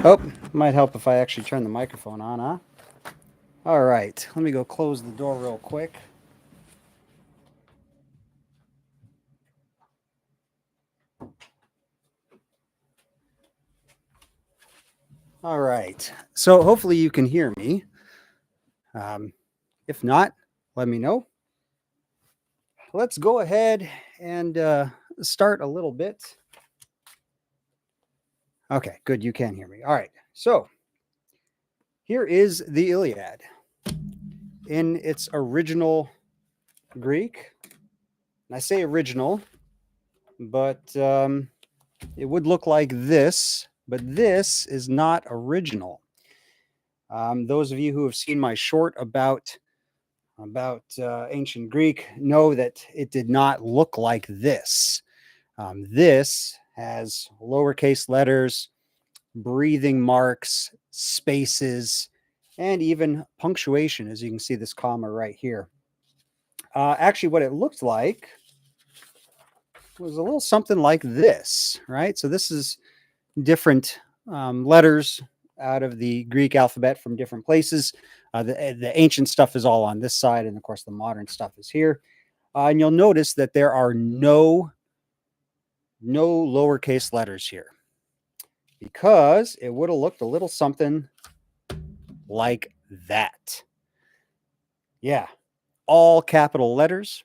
Oh, might help if I actually turn the microphone on, huh? All right, let me go close the door real quick. All right, so hopefully you can hear me. Um, if not, let me know. Let's go ahead and start a little bit. Okay, good, you can hear me. All right, so here is the Iliad in its original Greek. And I say original, but it would look like this, but this is not original. Those of you who have seen my short about ancient Greek know that it did not look like this. This has lowercase letters, breathing marks, spaces, and even punctuation, as you can see this comma right here. Actually, what it looked like was a little something like this, right? So this is different letters out of the Greek alphabet from different places. The ancient stuff is all on this side, and of course, the modern stuff is here. And you'll notice that there are no lowercase letters here because it would have looked a little something like that. Yeah, all capital letters.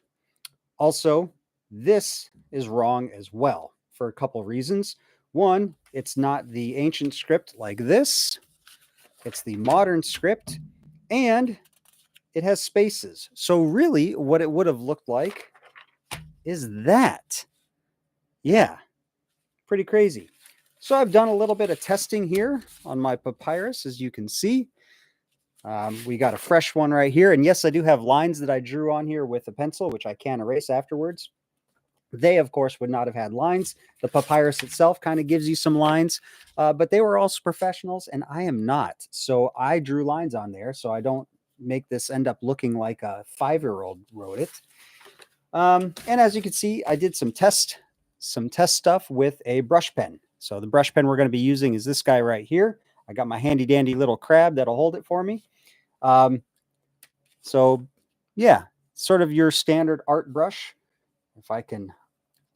Also, this is wrong as well for a couple reasons. One, it's not the ancient script like this. It's the modern script, and it has spaces. So really, what it would have looked like is that. Yeah, pretty crazy. So I've done a little bit of testing here on my Papyrus, as you can see. We got a fresh one right here. And yes, I do have lines that I drew on here with a pencil, which I can erase afterwards. They, of course, would not have had lines. The Papyrus itself kind of gives you some lines, but they were also professionals, and I am not. So I drew lines on there so I don't make this end up looking like a 5-year-old wrote it. And as you can see, I did some test stuff with a brush pen. So the brush pen we're going to be using is this guy right here. I got my handy dandy little crab that'll hold it for me. Um, so yeah, sort of your standard art brush. If I can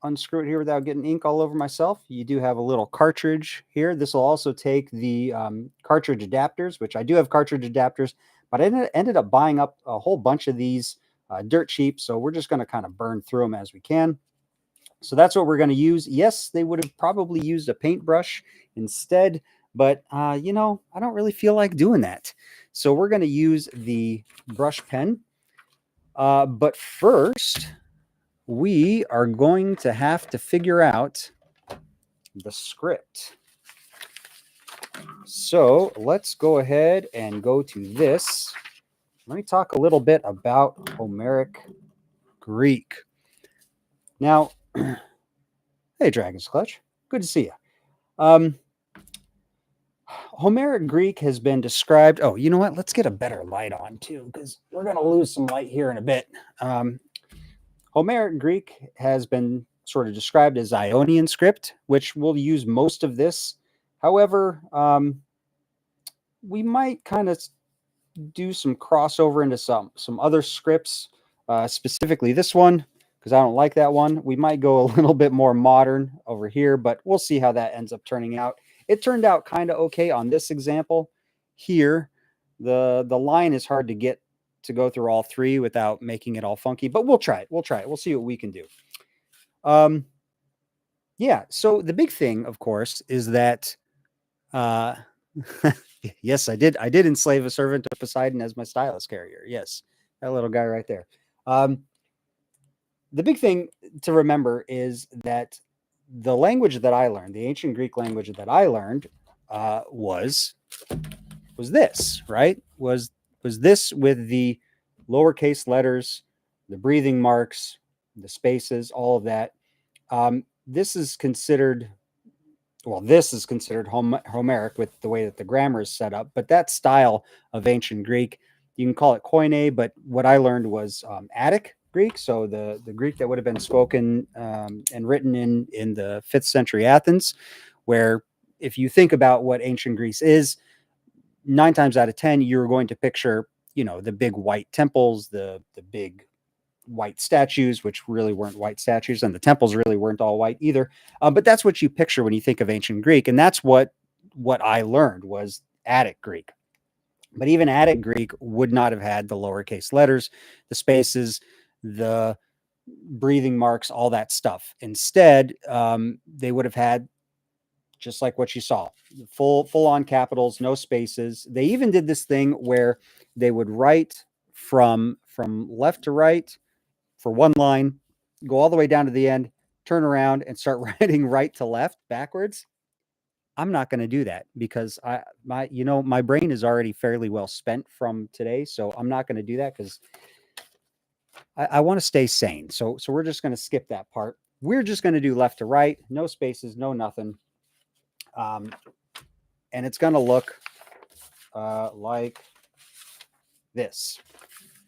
unscrew it here without getting ink all over myself, you do have a little cartridge here. This will also take the cartridge adapters, which I do have cartridge adapters, but I ended up buying up a whole bunch of these dirt cheap. So we're just going to kind of burn through them as we can. So that's what we're going to use. Yes, they would have probably used a paintbrush instead, but I don't really feel like doing that. So we're going to use the brush pen. But first, we are going to have to figure out the script. So let's go ahead and go to this. Let me talk a little bit about Homeric Greek. Now, hey, Dragon's Clutch. Good to see you. Homeric Greek has been described. Oh, you know what? Let's get a better light on too, because we're going to lose some light here in a bit. Homeric Greek has been sort of described as Ionian script, which we'll use most of this. However, we might kind of do some crossover into some other scripts, specifically this one, because I don't like that one. We might go a little bit more modern over here, but we'll see how that ends up turning out. It turned out kind of okay on this example here. The line is hard to get to go through all three without making it all funky, but we'll try it. We'll see what we can do. Yeah. So the big thing, of course, is that yes, I did enslave a servant of Poseidon as my stylus carrier. Yes, that little guy right there. The big thing to remember is that the language that I learned, the ancient Greek language that I learned, was this, right? Was this with the lowercase letters, the breathing marks, the spaces, all of that. This is considered Homeric with the way that the grammar is set up, but that style of ancient Greek, you can call it Koine, but what I learned was Attic Greek, so the Greek that would have been spoken and written in the 5th century Athens, where if you think about what ancient Greece is, 9 times out of 10, you're going to picture, the big white temples, the big white statues, which really weren't white statues, and the temples really weren't all white either. But that's what you picture when you think of ancient Greek, and that's what I learned was Attic Greek. But even Attic Greek would not have had the lowercase letters, the spaces, the breathing marks, all that stuff. Instead, they would have had just like what you saw, full on capitals, no spaces. They even did this thing where they would write from left to right for one line, go all the way down to the end, turn around and start writing right to left backwards. I'm not going to do that because my brain is already fairly well spent from today. So I'm not going to do that because I want to stay sane. So we're just going to skip that part. We're just going to do left to right, no spaces, no nothing. And it's going to look like this.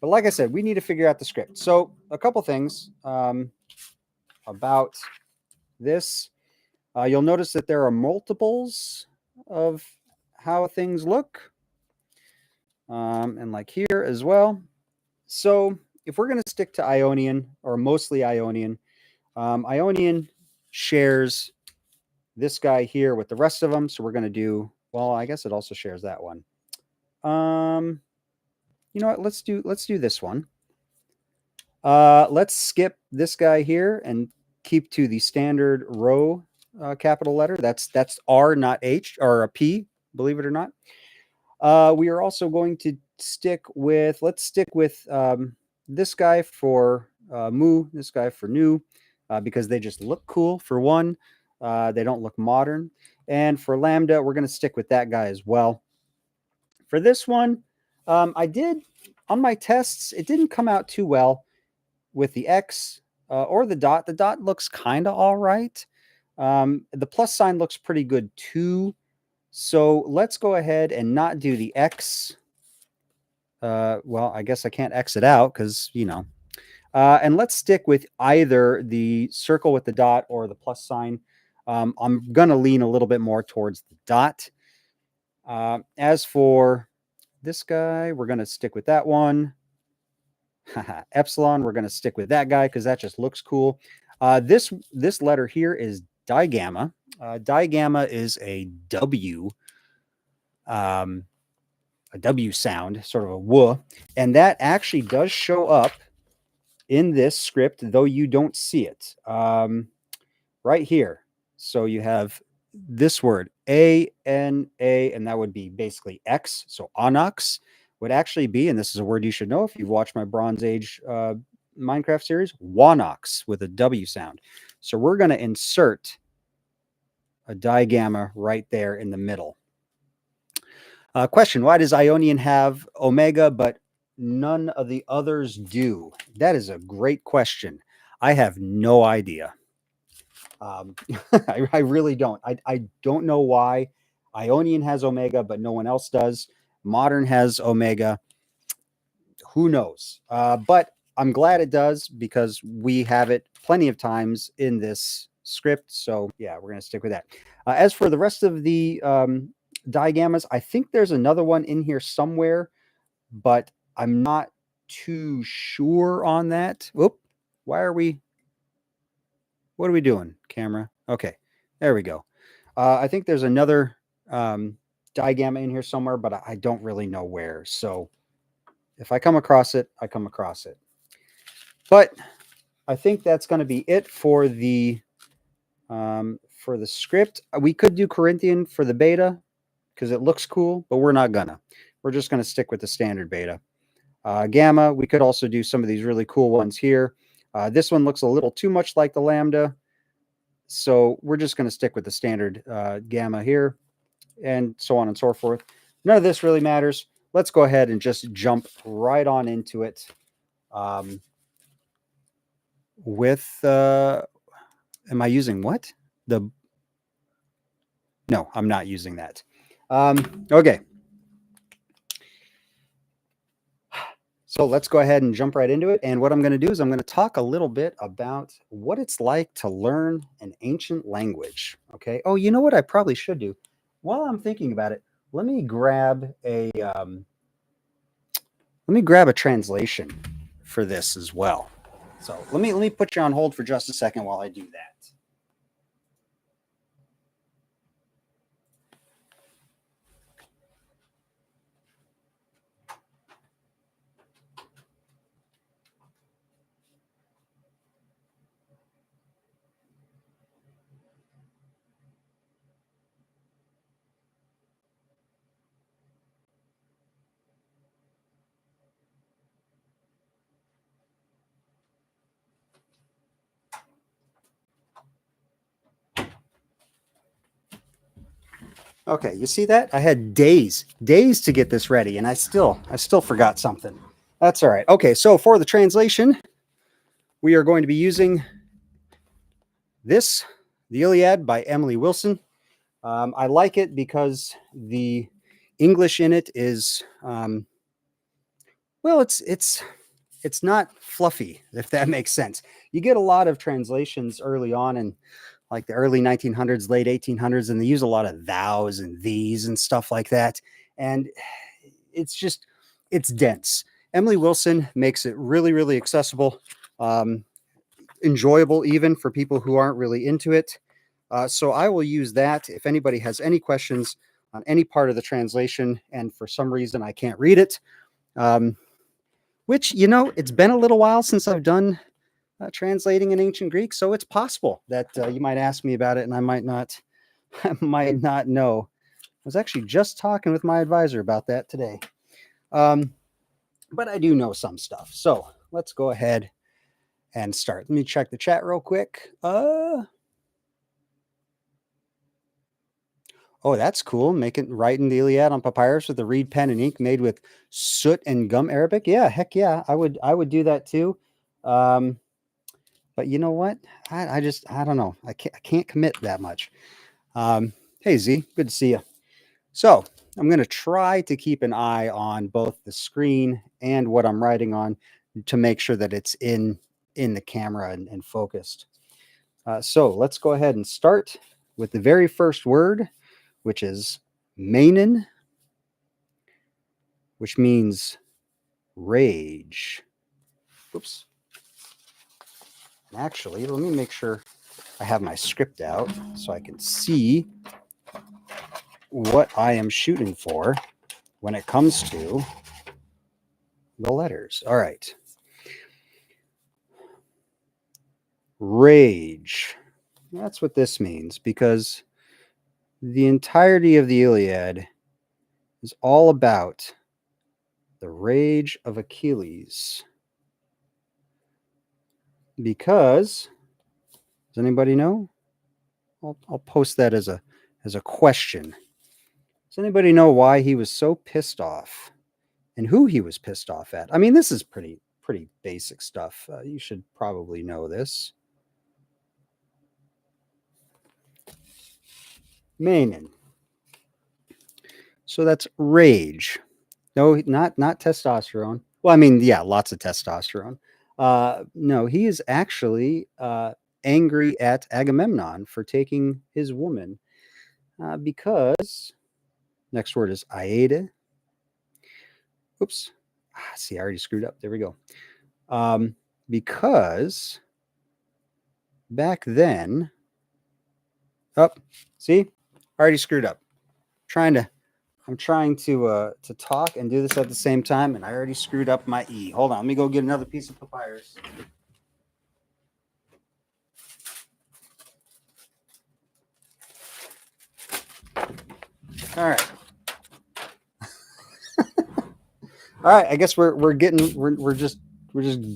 But like I said, we need to figure out the script. So a couple things about this. You'll notice that there are multiples of how things look. And like here as well. So if we're going to stick to Ionian, or mostly Ionian, Ionian shares this guy here with the rest of them. So we're going to do, well, I guess it also shares that one. You know what? Let's do this one. Let's skip this guy here and keep to the standard row capital letter. That's R, not H, or a P, believe it or not. We are also going to stick with, this guy for mu, this guy for nu, because they just look cool for one. They don't look modern. And for lambda, we're going to stick with that guy as well. For this one, I did, on my tests, it didn't come out too well with the X or the dot. The dot looks kind of all right. The plus sign looks pretty good too. So let's go ahead and not do the X. Well, I guess I can't X it out because, and let's stick with either the circle with the dot or the plus sign. I'm going to lean a little bit more towards the dot. As for this guy, we're going to stick with that one. Epsilon, we're going to stick with that guy because that just looks cool. This letter here is digamma. Digamma is a W sound, sort of a W, and that actually does show up in this script, though you don't see it right here. So you have this word A-N-A, and that would be basically X. So onyx would actually be, and this is a word you should know if you've watched my Bronze Age Minecraft series, wanox with a W sound. So we're going to insert a digamma right there in the middle. Question, why does Ionian have omega, but none of the others do? That is a great question. I have no idea. I really don't. I don't know why Ionian has omega, but no one else does. Modern has omega. Who knows? But I'm glad it does because we have it plenty of times in this script. So yeah, we're going to stick with that. As for the rest of the digammas, I think there's another one in here somewhere, but I'm not too sure on that. Whoop. What are we doing, camera? Okay, there we go. I think there's another digamma in here somewhere, but I don't really know where. So if I come across it, I come across it. But I think that's going to be it for the script. We could do Corinthian for the beta because it looks cool, but we're not gonna. We're just going to stick with the standard beta. Gamma, we could also do some of these really cool ones here. This one looks a little too much like the lambda, so we're just going to stick with the standard gamma here, and so on and so forth. None of this really matters. Let's go ahead and just jump right on into it with, am I using what? No, I'm not using that. Okay. So let's go ahead and jump right into it. And what I'm going to do is I'm going to talk a little bit about what it's like to learn an ancient language. Okay. Oh, you know what I probably should do? While I'm thinking about it, let me grab a translation for this as well. So let me put you on hold for just a second while I do that. Okay, you see that? I had days to get this ready, and I still forgot something. That's all right. Okay, so for the translation, we are going to be using this, the Iliad by Emily Wilson. I like it because the English in it is, well, it's not fluffy, if that makes sense. You get a lot of translations early on in like the early 1900s, late 1800s, and they use a lot of thous and these and stuff like that. And it's just, it's dense. Emily Wilson makes it really, really accessible, um, enjoyable, even for people who aren't really into it. So I will use that. If anybody has any questions on any part of the translation, and for some reason I can't read it, um, which, it's been a little while since I've done translating in ancient Greek, so it's possible that you might ask me about it, and I might not, I might not know. I was actually just talking with my advisor about that today, but I do know some stuff. So let's go ahead and start. Let me check the chat real quick. Oh, that's cool. Writing the Iliad on papyrus with a reed pen and ink made with soot and gum Arabic. Yeah, heck yeah, I would do that too. Um, but you know what? I don't know. I can't commit that much. Hey Z, good to see you. So I'm going to try to keep an eye on both the screen and what I'm writing on to make sure that it's in the camera and focused. So let's go ahead and start with the very first word, which is Mainen, which means rage. Oops. Actually, let me make sure I have my script out so I can see what I am shooting for when it comes to the letters. All right. Rage. That's what this means, because the entirety of the Iliad is all about the rage of Achilles. Because, does anybody know? I'll post that as a question. Does anybody know why he was so pissed off, and who he was pissed off at? I mean, this is pretty basic stuff. You should probably know this. Manen. So that's rage. No, not testosterone. Well, I mean, yeah, lots of testosterone. No, he is actually angry at Agamemnon for taking his woman, because next word is Aida. Oops. See, I already screwed up. There we go. Because back then, see, I already screwed up. I'm trying to talk and do this at the same time, and I already screwed up my E. Hold on, let me go get another piece of papyrus. All right. All right. I guess we're just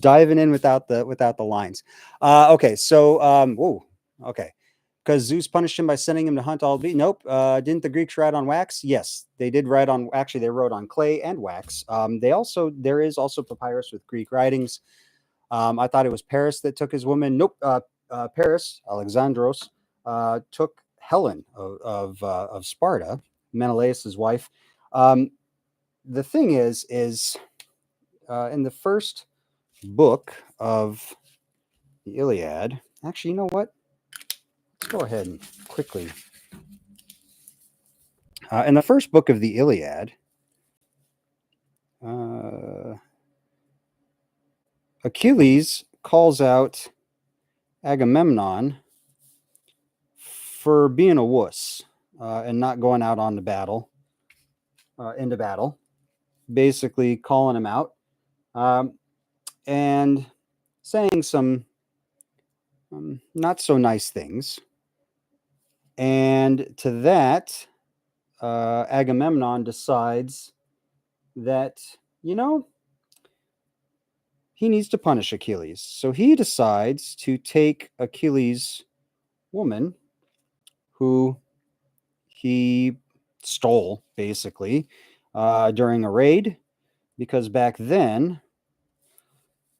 diving in without the lines. Okay. So whoa. Okay. Because Zeus punished him by sending him to hunt all beasts. Nope. Didn't the Greeks write on wax? Yes, they did write on. Actually, they wrote on clay and wax. There is also papyrus with Greek writings. I thought it was Paris that took his woman. Nope. Paris, Alexandros, took Helen of Sparta, Menelaus's wife. The thing is in the first book of the Iliad. Actually, you know what? Let's go ahead and quickly. In the first book of the Iliad, Achilles calls out Agamemnon for being a wuss and not going out on the battle, into battle, basically calling him out and saying some not so nice things. And to that, Agamemnon decides that, you know, he needs to punish Achilles. So he decides to take Achilles' woman, who he stole basically during a raid, because back then,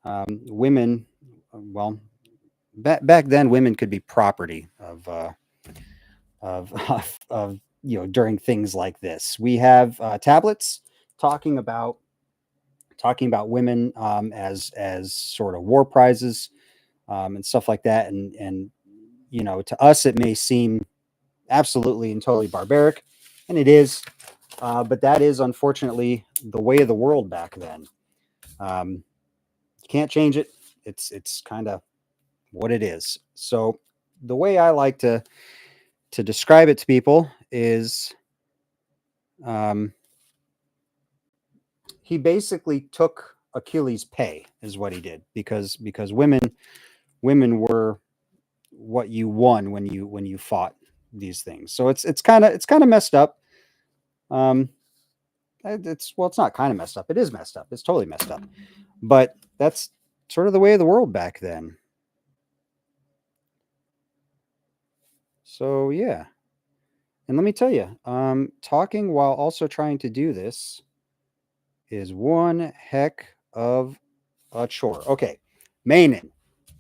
women, well, back then women could be property of of during things like this. We have tablets talking about women as sort of war prizes and stuff like that, and to us it may seem absolutely and totally barbaric, and it is, but that is unfortunately the way of the world back then. You can't change it. It's kind of what it is. So the way I like to describe it to people is, he basically took Achilles' pay, is what he did, because women were what you won when you fought these things. So it's kind of messed up. It's not kind of messed up. It is messed up. It's totally messed up. But that's sort of the way of the world back then. So yeah. And let me tell you, talking while also trying to do this is one heck of a chore. Okay, Mainin.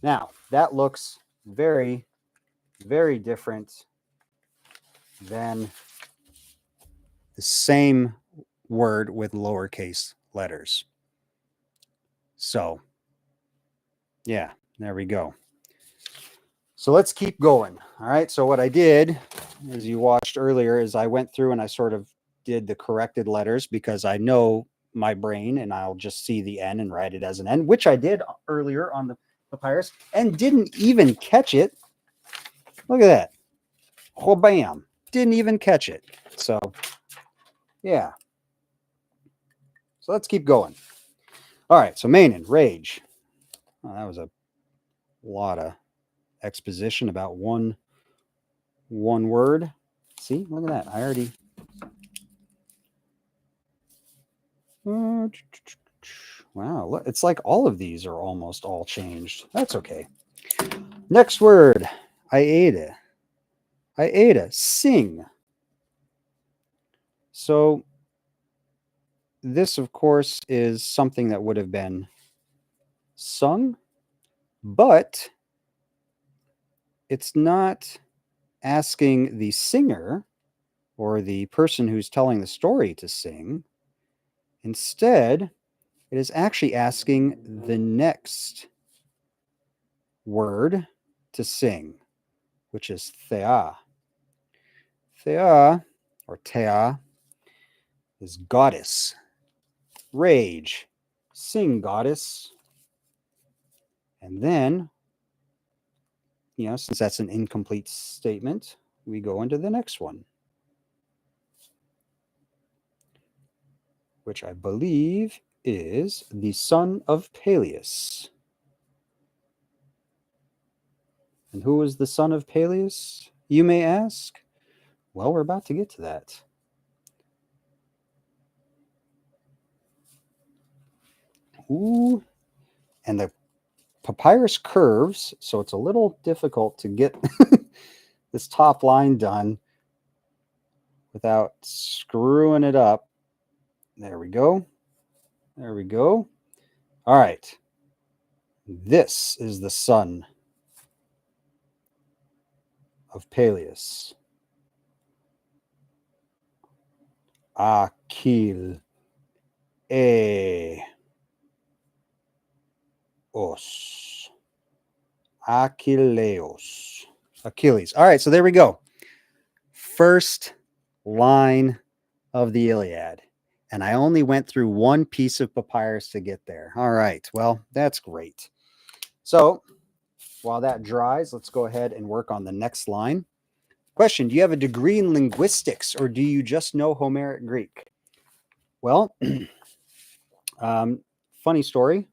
Now, that looks very, very different than the same word with lowercase letters. So, yeah, there we go. So let's keep going. All right, so what I did, as you watched earlier, is I went through and I sort of did the corrected letters, because I know my brain and I'll just see the N and write it as an N, which I did earlier on the Papyrus and didn't even catch it. Look at that. Oh, bam. Didn't even catch it. So, yeah. So let's keep going. All right, so Mainin, rage. Oh, that was a lot of exposition about one word. See, look at that. I already... Wow, it's like all of these are almost all changed. That's okay. Next word, Aida. Aida, sing. So this, of course, is something that would have been sung, but it's not asking the singer or the person who's telling the story to sing. Instead, it is actually asking the next word to sing, which is thea. Thea, or tea, is goddess. Rage, sing, goddess. And then, since that's an incomplete statement, we go into the next one, which I believe is the son of Peleus. And who is the son of Peleus, you may ask? Well, we're about to get to that. Ooh, and the papyrus curves, so it's a little difficult to get this top line done without screwing it up. There we go. There we go. All right. This is the son of Peleus. Achille. Achilleos. Achilles. All right, so there we go. First line of the Iliad. And I only went through one piece of papyrus to get there. All right, well, that's great. So while that dries, let's go ahead and work on the next line. Question, do you have a degree in linguistics or do you just know Homeric Greek? Well, funny story.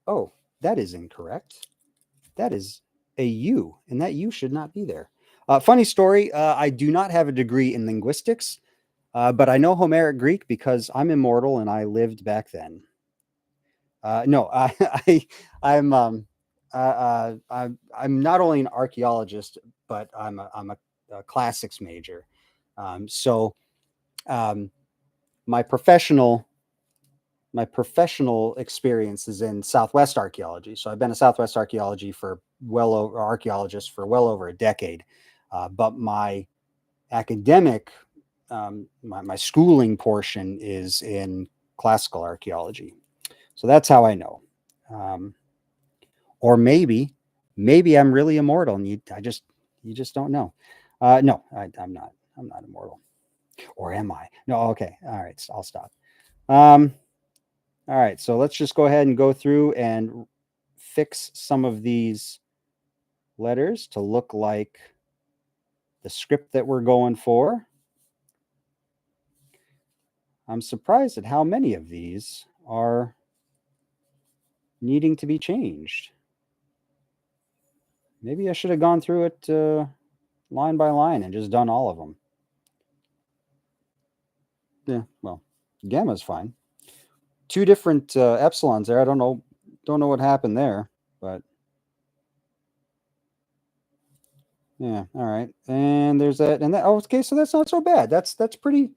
Oh, that is incorrect. That is a U, and that U should not be there. Funny story. I do not have a degree in linguistics, but I know Homeric Greek because I'm immortal and I lived back then. No, I'm not only an archaeologist, but I'm a classics major. So my professional experience is in Southwest archaeology. So I've been a Southwest archaeologist for well over a decade. But my academic, my schooling portion is in classical archaeology. So that's how I know. Or maybe I'm really immortal and you just don't know. No, I'm not. I'm not immortal. Or am I? No, okay. All right, so I'll stop. All right, so let's just go ahead and go through and fix some of these letters to look like the script that we're going for. I'm surprised at how many of these are needing to be changed. Maybe I should have gone through it line by line and just done all of them. Yeah, well, gamma's fine. Two different epsilons there. I don't know what happened there, but yeah, all right. And there's that, and that. Oh, okay, so that's not so bad. That's pretty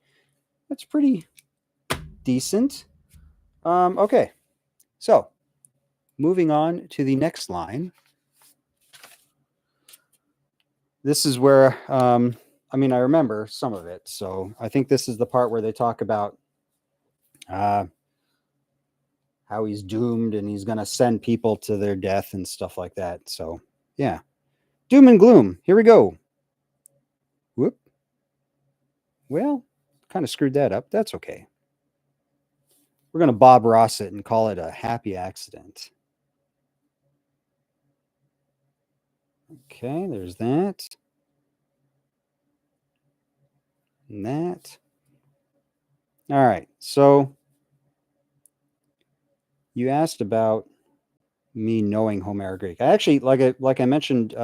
decent. Okay, so moving on to the next line. This is where, I mean, I remember some of it. So I think this is the part where they talk about how he's doomed and he's going to send people to their death and stuff like that. So yeah, doom and gloom. Here we go. Whoop. Well, kind of screwed that up. That's okay. We're going to Bob Ross it and call it a happy accident. Okay, there's that. And that. All right, so you asked about me knowing Homeric Greek. I actually, like I mentioned,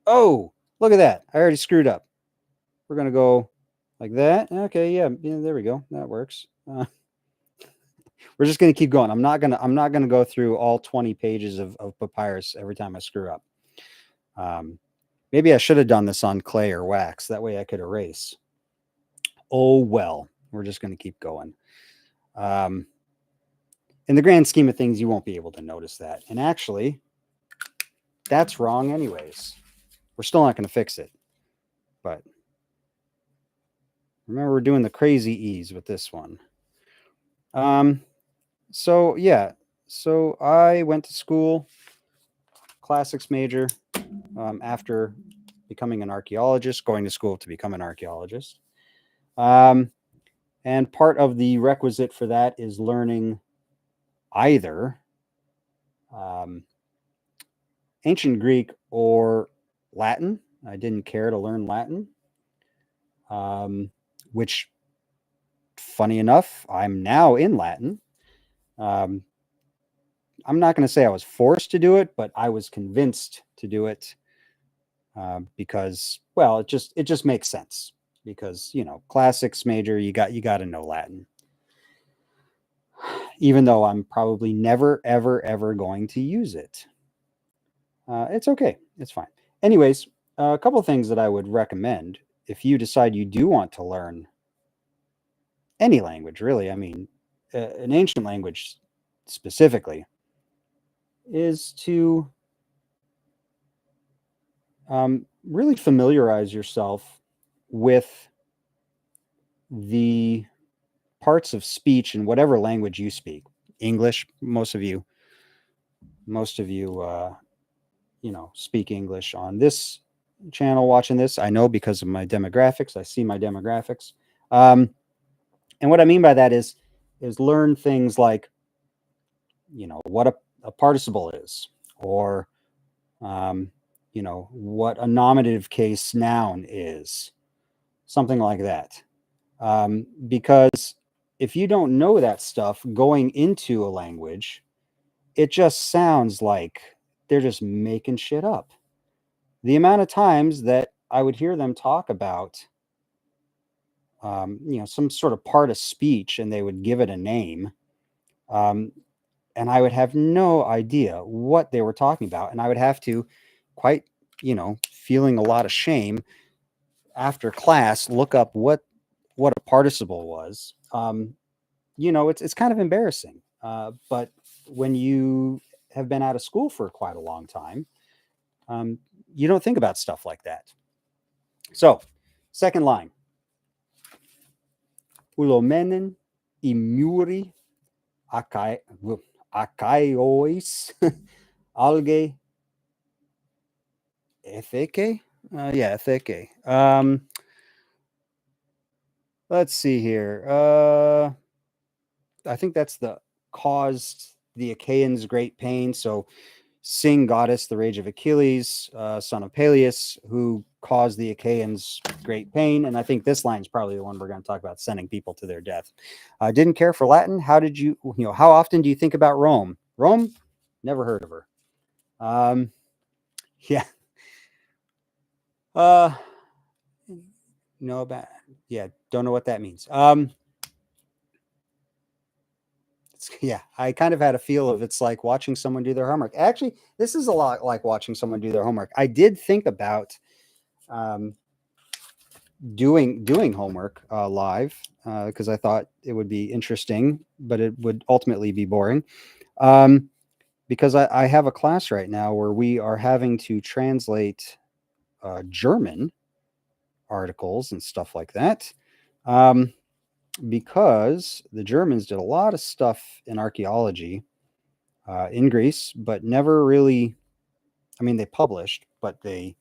oh, look at that. I already screwed up. We're going to go like that. Okay, yeah, there we go. That works. We're just going to keep going. I'm not going to go through all 20 pages of papyrus every time I screw up. Maybe I should have done this on clay or wax. That way I could erase. Oh, well, we're just going to keep going. In the grand scheme of things, you won't be able to notice that. And actually, that's wrong anyways. We're still not going to fix it. But remember, we're doing the crazy E's with this one. So, yeah. So I went to school, classics major, after becoming an archaeologist, going to school to become an archaeologist. And part of the requisite for that is learning either ancient Greek or Latin. I didn't care to learn Latin, which, funny enough, I'm now in Latin. I'm not going to say I was forced to do it, but I was convinced to do it because, well, it just makes sense. Because, you know, classics major, you got to know Latin. Even though I'm probably never, ever, ever going to use it. It's okay. It's fine. Anyways, a couple of things that I would recommend if you decide you do want to learn any language, really. I mean, an ancient language specifically, is to really familiarize yourself with the parts of speech in whatever language you speak. English, most of you. most of you, speak English on this channel watching this. I know because of my demographics. I see my demographics. Um, and what I mean by that is learn things like, what a participle is, or what a nominative case noun is, something like that. Because if you don't know that stuff going into a language, it just sounds like they're just making shit up. The amount of times that I would hear them talk about, some sort of part of speech and they would give it a name. Um, and I would have no idea what they were talking about. And I would have to, quite, feeling a lot of shame after class, look up what a participle was. It's kind of embarrassing. But when you have been out of school for quite a long time, um, you don't think about stuff like that. So, second line. Ulomenen imuri akaiois algae etheke. Yeah, etheke. Let's see here. I think that's the caused the Achaeans great pain. So sing goddess, the rage of Achilles, son of Peleus, who caused the Achaeans great pain. And I think this line is probably the one we're going to talk about, sending people to their death. Didn't care for Latin. How did how often do you think about Rome? Rome? Never heard of her. Yeah. Know about, yeah, don't know what that means. Yeah, I kind of had a feel of it's like watching someone do their homework. Actually, this is a lot like watching someone do their homework. I did think about doing homework live because I thought it would be interesting, but it would ultimately be boring. Because I have a class right now where we are having to translate German articles and stuff like that. Because the Germans did a lot of stuff in archaeology in Greece, but never really. I mean, they published, but they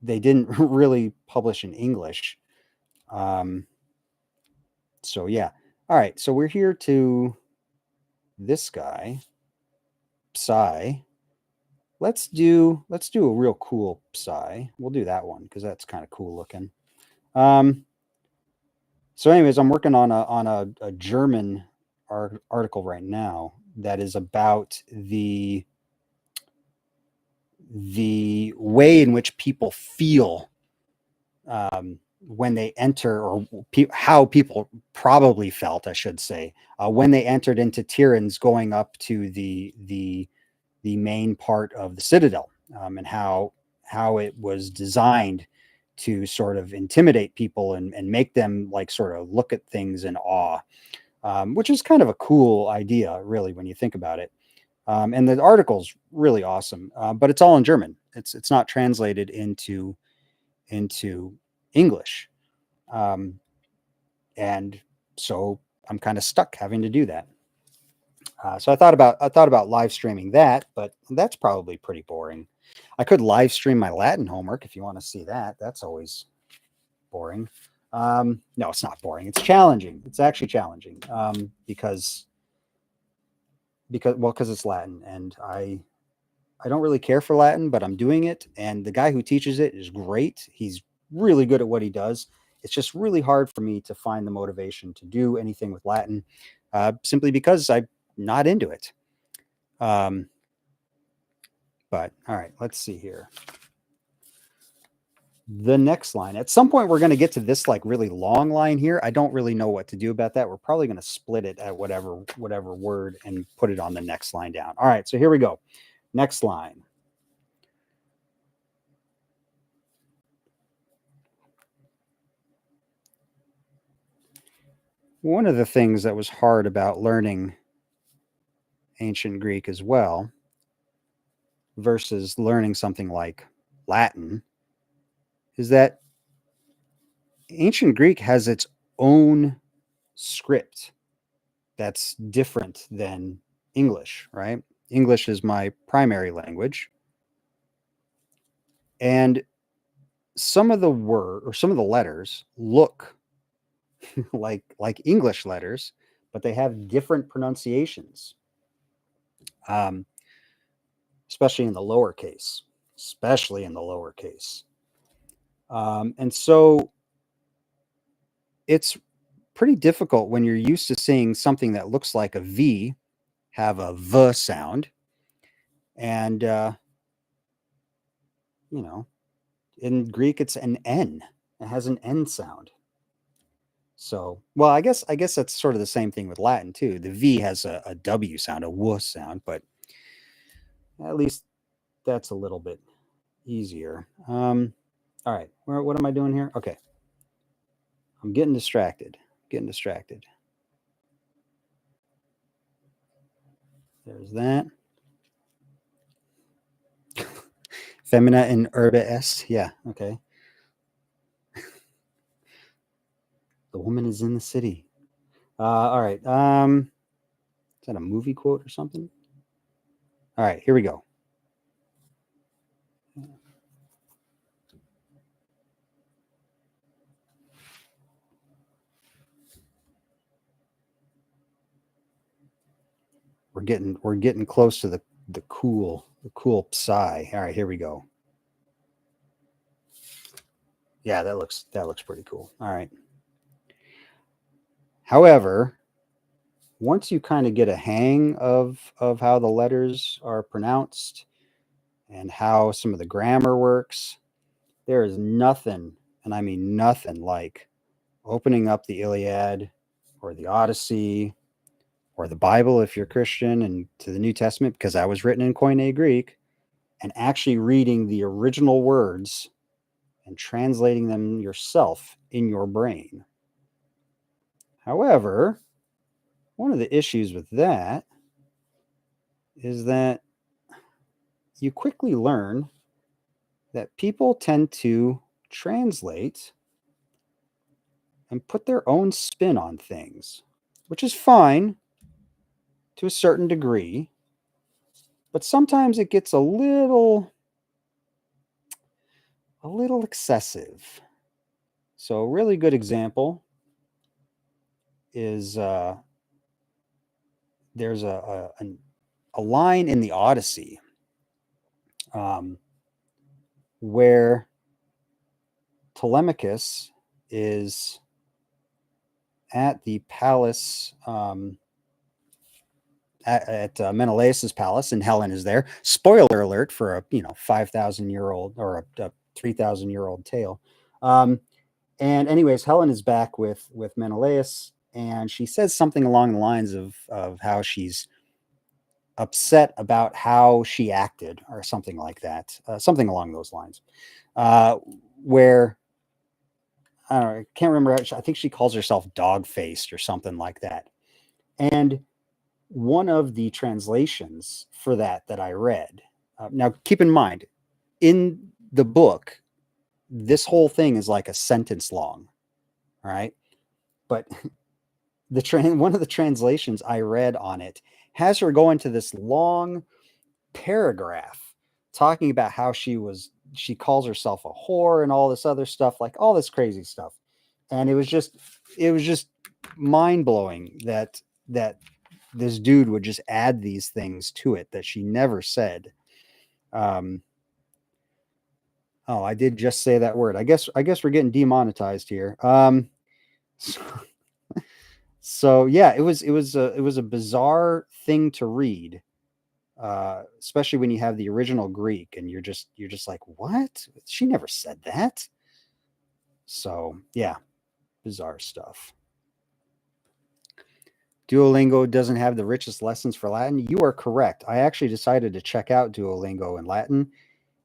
didn't really publish in English. So yeah. All right. So we're here to this guy, Psy. Let's do a real cool Psy. We'll do that one because that's kind of cool looking. So, anyways, I'm working on a German article right now that is about the way in which people feel when they enter, or how people probably felt, I should say, when they entered into Tiryns, going up to the main part of the citadel, and how it was designed to sort of intimidate people and make them like sort of look at things in awe, which is kind of a cool idea, really, when you think about it. And the article's really awesome, but it's all in German. It's not translated into English, and so I'm kind of stuck having to do that. So I thought about live streaming that, but that's probably pretty boring. I could live stream my Latin homework if you want to see that. That's always boring. No, it's not boring. It's challenging. It's actually challenging because it's Latin, and I don't really care for Latin, but I'm doing it, and the guy who teaches it is great. He's really good at what he does. It's just really hard for me to find the motivation to do anything with Latin, simply because I'm not into it. But all right, let's see here. The next line. At some point, we're going to get to this like really long line here. I don't really know what to do about that. We're probably going to split it at whatever word and put it on the next line down. All right, so here we go. Next line. One of the things that was hard about learning ancient Greek as well, versus learning something like Latin, is that ancient Greek has its own script that's different than English, right? English is my primary language. And some of the letters look like English letters, but they have different pronunciations, um, especially in the lowercase. Especially in the lowercase. And so it's pretty difficult when you're used to seeing something that looks like a V have a V sound. And, in Greek, it's an N. It has an N sound. So, well, I guess that's sort of the same thing with Latin too. The V has a W sound, a W sound, but at least that's a little bit easier. All right, what am I doing here? Okay, I'm getting distracted. There's that. Femina in urbe est. Yeah, okay. The woman is in the city. All right. Is that a movie quote or something? All right, here we go. We're getting close to the cool psi. All right, here we go. Yeah, that looks pretty cool. All right. However, once you kind of get a hang of how the letters are pronounced and how some of the grammar works, there is nothing, and I mean nothing, like opening up the Iliad or the Odyssey or the Bible if you're Christian and to the New Testament, because that was written in Koine Greek, and actually reading the original words and translating them yourself in your brain. However, one of the issues with that is that you quickly learn that people tend to translate and put their own spin on things, which is fine to a certain degree, but sometimes it gets a little excessive. So a really good example is there's a line in the Odyssey where Telemachus is at the palace at Menelaus's palace, and Helen is there. Spoiler alert for a 5,000-year-old or a 3,000-year-old tale. And anyways, Helen is back with Menelaus, and she says something along the lines of how she's upset about how she acted, or something like that, something along those lines. Where I don't know, I can't remember. I think she calls herself dog-faced or something like that. And one of the translations for that I read, now keep in mind, in the book, this whole thing is like a sentence long, right? But one of the translations I read on it has her go into this long paragraph talking about how she calls herself a whore and all this other stuff, like all this crazy stuff. And it was just mind-blowing that this dude would just add these things to it that she never said. Oh, I did just say that word. I guess we're getting demonetized here. So yeah, it was a bizarre thing to read, especially when you have the original Greek and you're just like, what? She never said that. So yeah, bizarre stuff. Duolingo doesn't have the richest lessons for Latin. You are correct. I actually decided to check out Duolingo in Latin.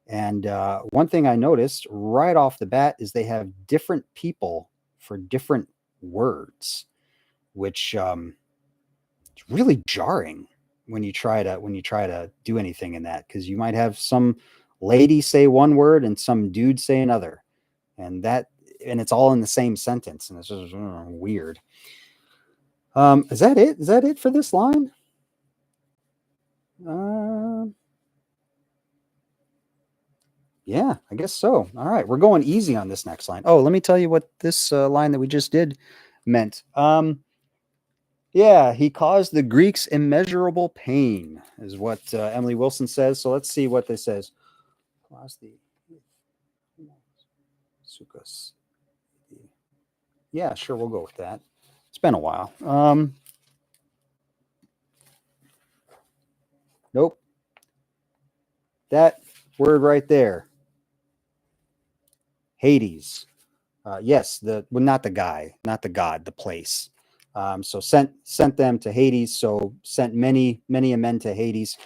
And one thing I noticed right off the bat is they have different people for different words, which is really jarring when you try to do anything in that, because you might have some lady say one word and some dude say another, and it's all in the same sentence, and it's just weird. Is that it? Is that it for this line? Yeah, I guess so. All right, we're going easy on this next line. Oh, let me tell you what this line that we just did meant. Yeah, he caused the Greeks immeasurable pain, is what Emily Wilson says. So let's see what this says. Yeah, sure, we'll go with that. It's been a while. Nope. That word right there, Hades. Yes, not the guy, not the god, the place. So sent them to Hades. So sent many men to Hades.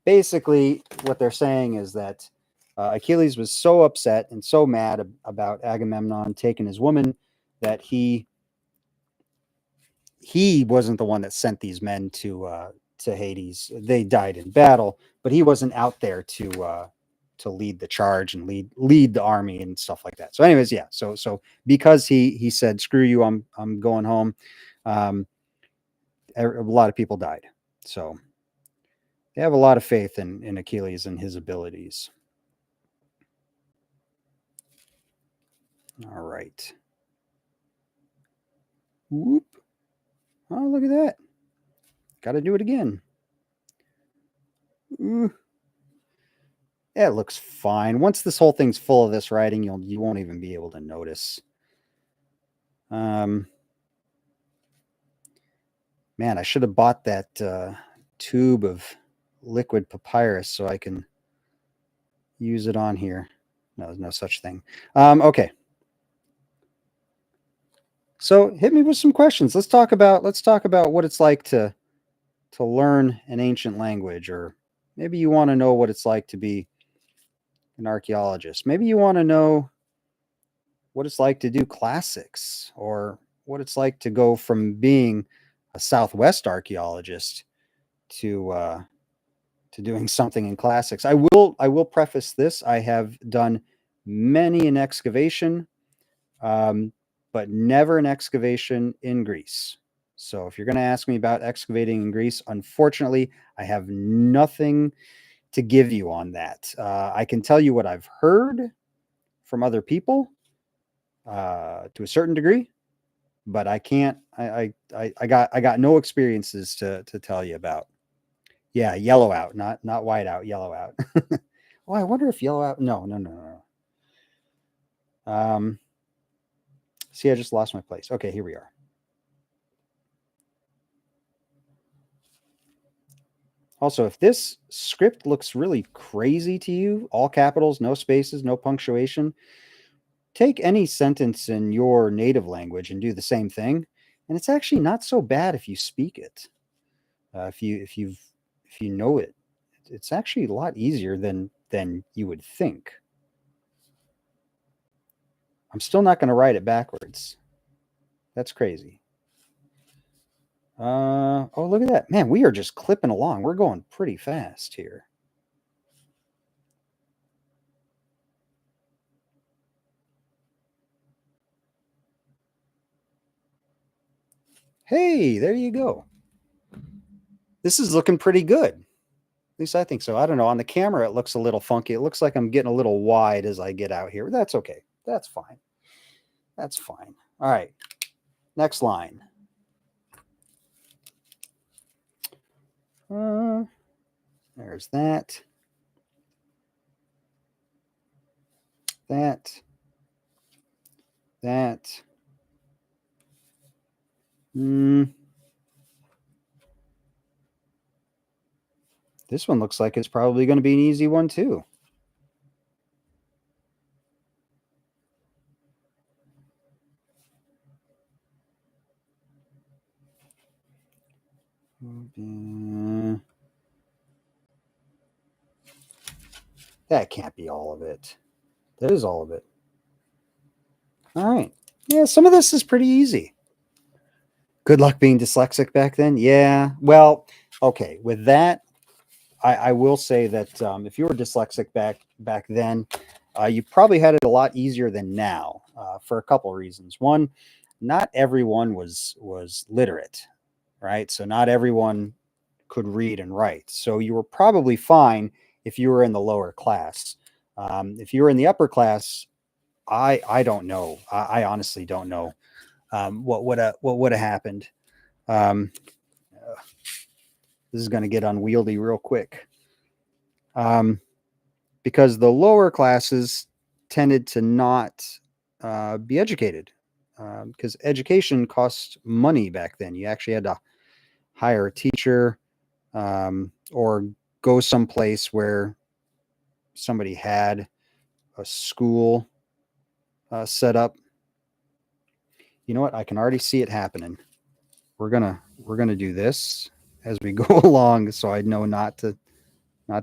Basically, what they're saying is that Achilles was so upset and so mad about Agamemnon taking his woman that he wasn't the one that sent these men to Hades. They died in battle, but he wasn't out there to lead the charge and lead the army and stuff like that. So, anyways, yeah. So because he said, "Screw you, I'm going home," a lot of people died. So they have a lot of faith in Achilles and his abilities. All right. Whoop. Oh, look at that. Got to do it again. Ooh. Yeah, it looks fine. Once this whole thing's full of this writing, you won't even be able to notice. Man, I should have bought that tube of liquid papyrus so I can use it on here. No, there's no such thing. Okay. So hit me with some questions. Let's talk about what it's like to learn an ancient language, or maybe you want to know what it's like to be an archaeologist. Maybe you want to know what it's like to do classics, or what it's like to go from being a Southwest archaeologist to doing something in classics. I will preface this. I have done many an excavation, but never an excavation in Greece. So if you're going to ask me about excavating in Greece, unfortunately, I have nothing to give you on that. I can tell you what I've heard from other people to a certain degree, but I can't. I got no experiences to tell you about. Yeah, yellow out, not white out, yellow out. Oh, I wonder if yellow out. No. See, I just lost my place. Okay, here we are. Also, if this script looks really crazy to you, all capitals, no spaces, no punctuation, take any sentence in your native language and do the same thing, and it's actually not so bad if you speak it. If you know it, it's actually a lot easier than you would think. I'm still not going to write it backwards. That's crazy. Oh, look at that. Man, we are just clipping along. We're going pretty fast here. Hey, there you go. This is looking pretty good. At least I think so. I don't know. On the camera, it looks a little funky. It looks like I'm getting a little wide as I get out here. That's okay. That's fine. That's fine. All right. Next line. There's that. That. This one looks like it's probably going to be an easy one too. That can't be all of it. That is all of it. All right. Yeah, some of this is pretty easy. Good luck being dyslexic back then. Yeah. Well, okay. With that, I will say that if you were dyslexic back then, you probably had it a lot easier than now for a couple of reasons. One, not everyone was literate, right? So not everyone could read and write. So you were probably fine if you were in the lower class. If you were in the upper class, I don't know. I honestly don't know what would have happened. Um, this is going to get unwieldy real quick. Because the lower classes tended to not be educated, because education cost money back then. You actually had to hire a teacher, or go someplace where somebody had a school set up. You know what? I can already see it happening. We're gonna do this as we go along, so I know not to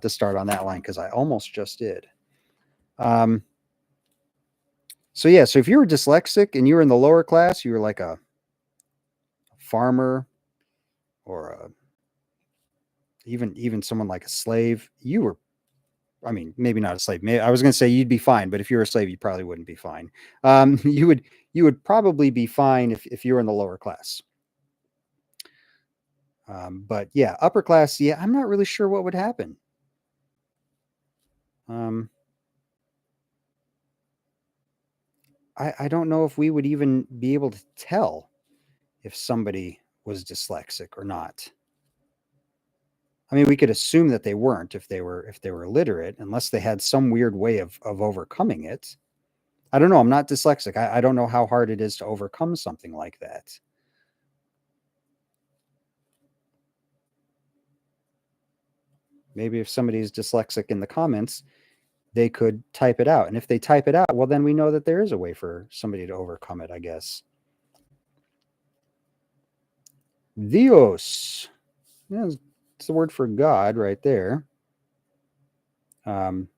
start on that line, because I almost just did. So yeah, so if you were dyslexic and you were in the lower class, you were like a farmer, or even someone like a slave. You were, I mean, maybe not a slave. Maybe, I was going to say you'd be fine, but if you were a slave, you probably wouldn't be fine. You would probably be fine if you were in the lower class. But yeah, upper class, yeah, I'm not really sure what would happen. I don't know if we would even be able to tell if somebody was dyslexic or not. I mean, we could assume that they weren't if they were illiterate, unless they had some weird way of overcoming it. I don't know. I'm not dyslexic. I don't know how hard it is to overcome something like that. Maybe if somebody's dyslexic in the comments, they could type it out. And if they type it out, well, then we know that there is a way for somebody to overcome it, I guess. Dios. Yeah, it's the word for God right there. As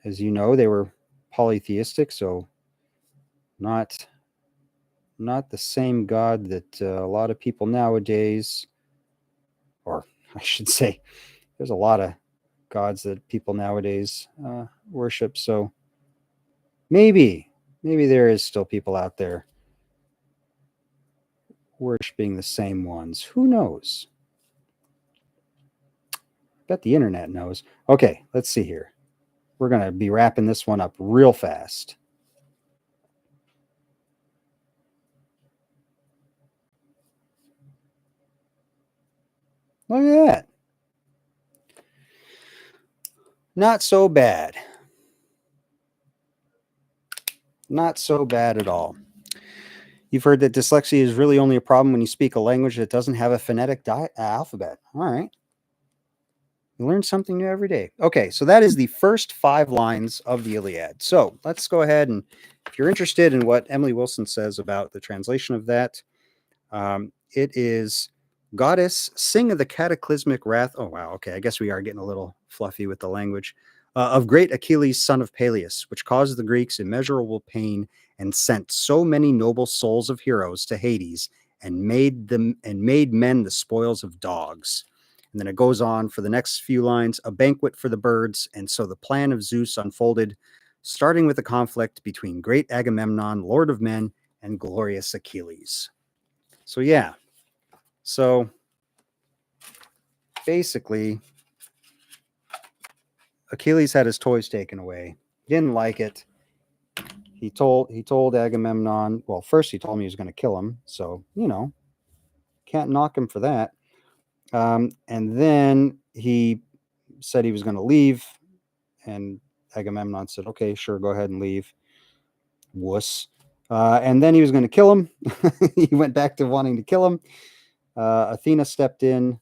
you know, they were polytheistic, so not the same God that a lot of people nowadays, or I should say, there's a lot of gods that people nowadays worship. So maybe there is still people out there worshiping the same ones. Who knows? I bet the internet knows. Okay, let's see here. We're going to be wrapping this one up real fast. Look at that. Not so bad. Not so bad at all. You've heard that dyslexia is really only a problem when you speak a language that doesn't have a phonetic alphabet. All right. You learn something new every day. Okay, so that is the first 5 lines of the Iliad. So let's go ahead, and if you're interested in what Emily Wilson says about the translation of that, it is, Goddess, sing of the cataclysmic wrath. Oh, wow. Okay, I guess we are getting a little fluffy with the language. Of great Achilles, son of Peleus, which caused the Greeks immeasurable pain and sent so many noble souls of heroes to Hades and made men the spoils of dogs. And then it goes on for the next few lines, a banquet for the birds. And so the plan of Zeus unfolded, starting with a conflict between great Agamemnon, lord of men, and glorious Achilles. So yeah. So basically, Achilles had his toys taken away. He didn't like it. He told Agamemnon, well, first he told him he was going to kill him. So, can't knock him for that. And then he said he was going to leave, and Agamemnon said, okay, sure, go ahead and leave. Wuss. And then he was going to kill him. He went back to wanting to kill him. Athena stepped in,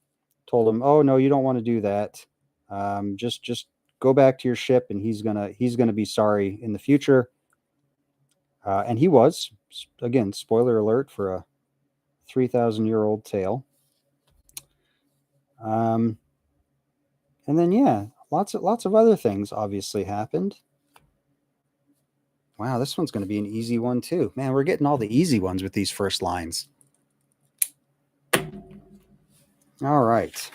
told him, oh, no, you don't want to do that. Just go back to your ship, and he's gonna be sorry in the future. And he was, again, spoiler alert for a 3,000-year-old tale. And then, yeah, lots of other things obviously happened. Wow, this one's going to be an easy one too. Man, we're getting all the easy ones with these first lines. All right.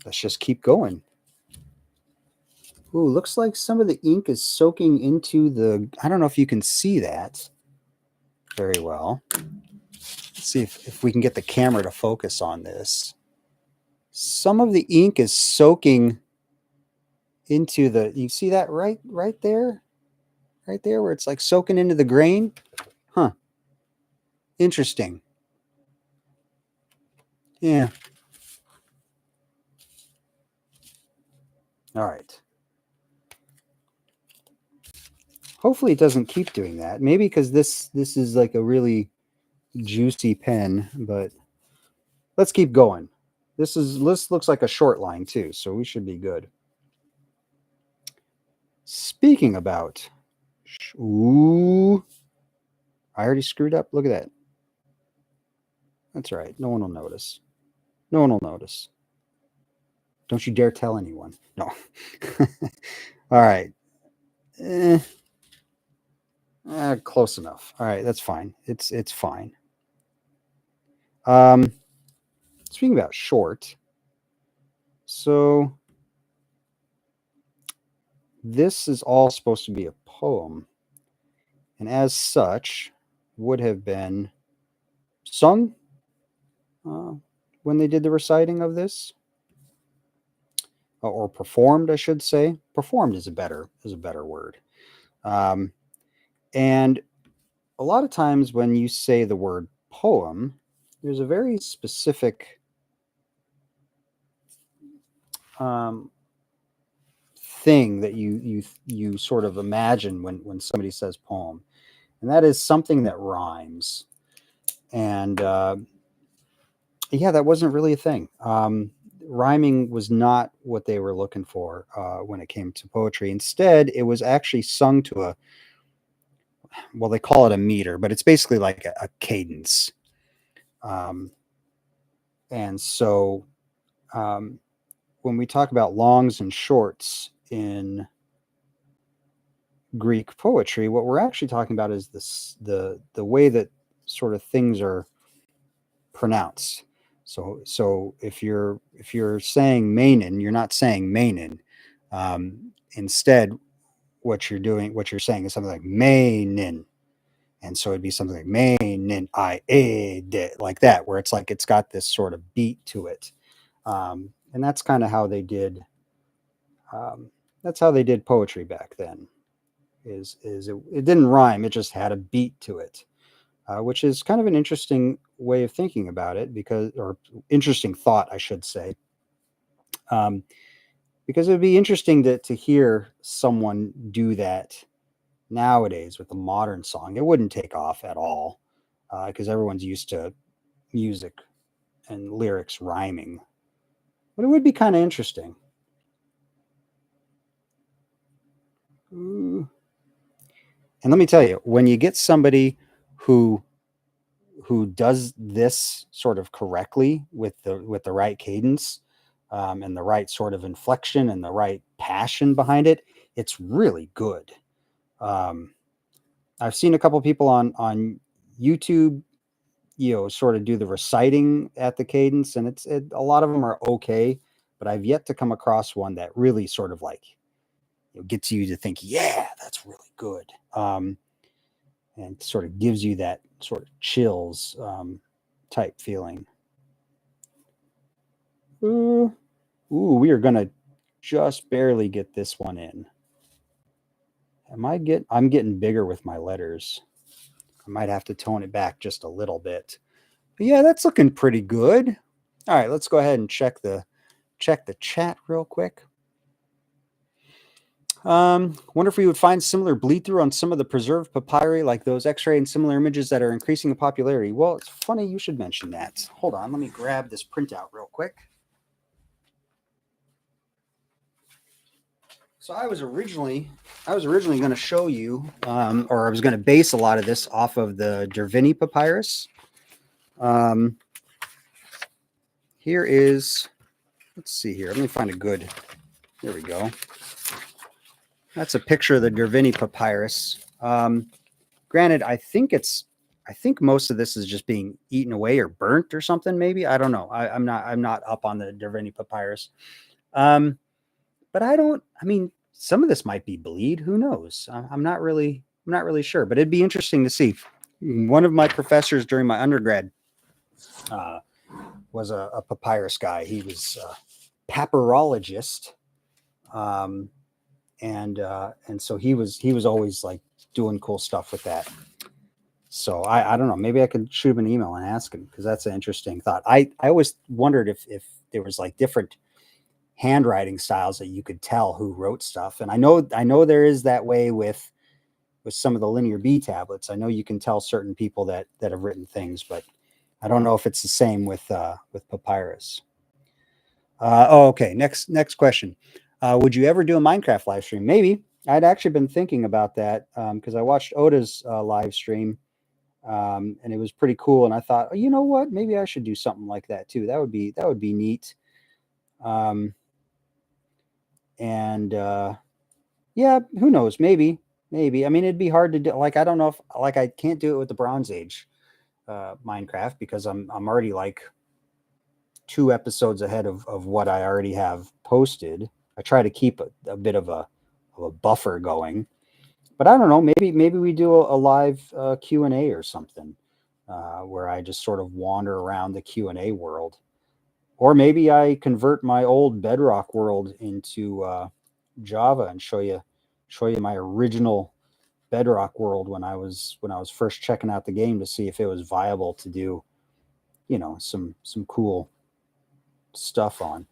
Let's just keep going. Ooh, looks like some of the ink is soaking into the, I don't know if you can see that very well. Let's see if we can get the camera to focus on this. some of the ink is soaking into the, you see that right there where it's like soaking into the grain. Huh. Interesting. Yeah. All right. Hopefully it doesn't keep doing that. Maybe because this is like a really juicy pen, but let's keep going. This looks like a short line too, so we should be good. Speaking about, ooh, I already screwed up. Look at that. That's all right. No one will notice. No one will notice. Don't you dare tell anyone. No. All right. Close enough. All right, that's fine. It's fine. Speaking about short, so this is all supposed to be a poem, and as such, would have been sung when they did the reciting of this, or performed, I should say. Performed is a better word. And a lot of times when you say the word poem, there's a very specific thing that you sort of imagine when somebody says poem, and that is something that rhymes. And yeah, that wasn't really a thing. Rhyming was not what they were looking for when it came to poetry. Instead, it was actually sung to a, well, they call it a meter, but it's basically like a cadence. And so when we talk about longs and shorts in Greek poetry, what we're actually talking about is the way that sort of things are pronounced. So if you're saying Mainin, you're not saying Mainin. Instead, what you're saying is something like Mainin, and so it'd be something like Mainin I A de, like that, where it's like it's got this sort of beat to it, and that's kind of how they did. That's how they did poetry back then. It didn't rhyme; it just had a beat to it. Which is kind of an interesting way of thinking about it, or interesting thought, I should say, because it would be interesting to hear someone do that nowadays with a modern song. It wouldn't take off at all because everyone's used to music and lyrics rhyming, but it would be kind of interesting. And let me tell you, when you get somebody who does this sort of correctly with the right cadence and the right sort of inflection and the right passion behind it, it's really good. I've seen a couple people on YouTube, sort of do the reciting at the cadence, and a lot of them are okay, but I've yet to come across one that really sort of like gets you to think, yeah, that's really good. And sort of gives you that sort of chills type feeling. Ooh, we are gonna just barely get this one in. I'm getting bigger with my letters. I might have to tone it back just a little bit. But yeah, that's looking pretty good. All right, let's go ahead and check the chat real quick. Wonder if we would find similar bleed through on some of the preserved papyri, like those X-ray and similar images that are increasing in popularity. Well, it's funny you should mention that. Hold on, let me grab this printout real quick. So I was originally going to show you, or I was going to base a lot of this off of the Dervini papyrus. Here is, let's see here. Let me find a good. There we go. That's a picture of the Dervini papyrus. Granted, I think most of this is just being eaten away or burnt or something. Maybe, I don't know. I'm not up on the Dervini papyrus. But I mean, some of this might be bleed. Who knows? I'm not really sure. But it'd be interesting to see. One of my professors during my undergrad was a papyrus guy. He was a papyrologist, um, and so he was always like doing cool stuff with that. So I don't know. Maybe I could shoot him an email and ask him, because that's an interesting thought. I always wondered if there was like different handwriting styles that you could tell who wrote stuff. And I know there is that way with some of the linear B tablets. I know you can tell certain people that have written things, but I don't know if it's the same with Papyrus. Okay. Next question. Would you ever do a Minecraft live stream? Maybe. I'd actually been thinking about that because I watched Oda's live stream, and it was pretty cool. And I thought, oh, you know what? Maybe I should do something like that too. That would be neat. Um, and yeah, who knows? Maybe. I mean, it'd be hard to do. Like, I don't know if like I can't do it with the Bronze Age Minecraft, because I'm already like 2 episodes ahead of what I already have posted. I try to keep a bit of a buffer going, but I don't know. Maybe we do a live Q&A or something, where I just sort of wander around the Q&A world, or maybe I convert my old Bedrock world into Java and show you my original Bedrock world when I was first checking out the game to see if it was viable to do, some cool stuff on.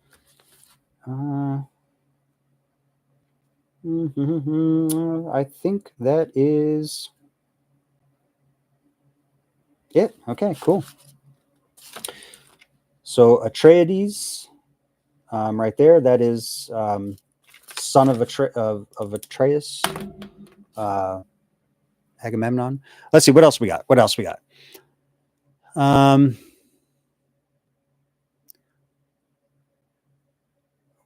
I think that is it. Okay, cool. So Atreides, right there, that is son of Atreus, uh, Agamemnon. Let's see what else we got.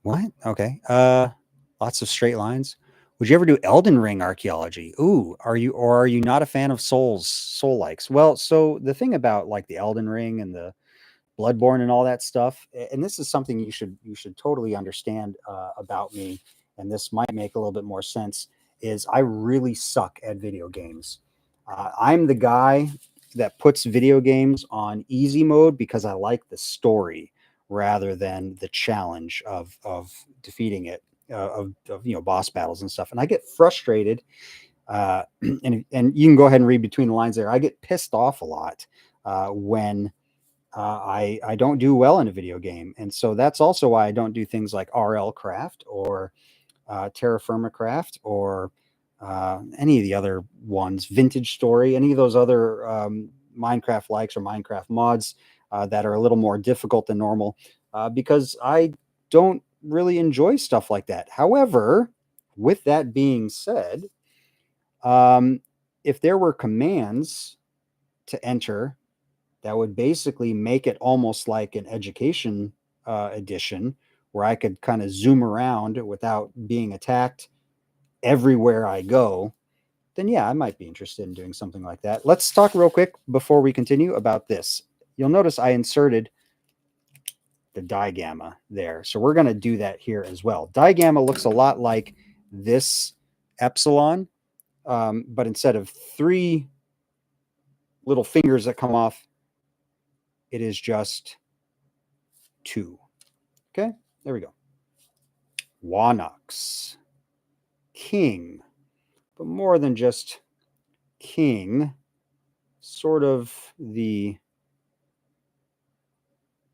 What? Okay. Lots of straight lines. Would you ever do Elden Ring archaeology? Ooh, are you not a fan of soul likes? Well, so the thing about like the Elden Ring and the Bloodborne and all that stuff, and this is something you should totally understand about me, and this might make a little bit more sense. Is I really suck at video games. I'm the guy that puts video games on easy mode because I like the story rather than the challenge of defeating it, of boss battles and stuff. And I get frustrated, and you can go ahead and read between the lines there. I get pissed off a lot when I don't do well in a video game, and so that's also why I don't do things like RL Craft or Terra Firma Craft or any of the other ones, Vintage Story, any of those other Minecraft likes or Minecraft mods that are a little more difficult than normal, because I don't really enjoy stuff like that. However, with that being said, um, if there were commands to enter that would basically make it almost like an education edition, where I could kind of zoom around without being attacked everywhere I go, then yeah, I might be interested in doing something like that. Let's talk real quick before we continue about this. You'll notice I inserted the digamma there. So we're going to do that here as well. Digamma looks a lot like this epsilon, but instead of 3 little fingers that come off, it is just 2. Okay, there we go. Wanox, king, but more than just king, sort of the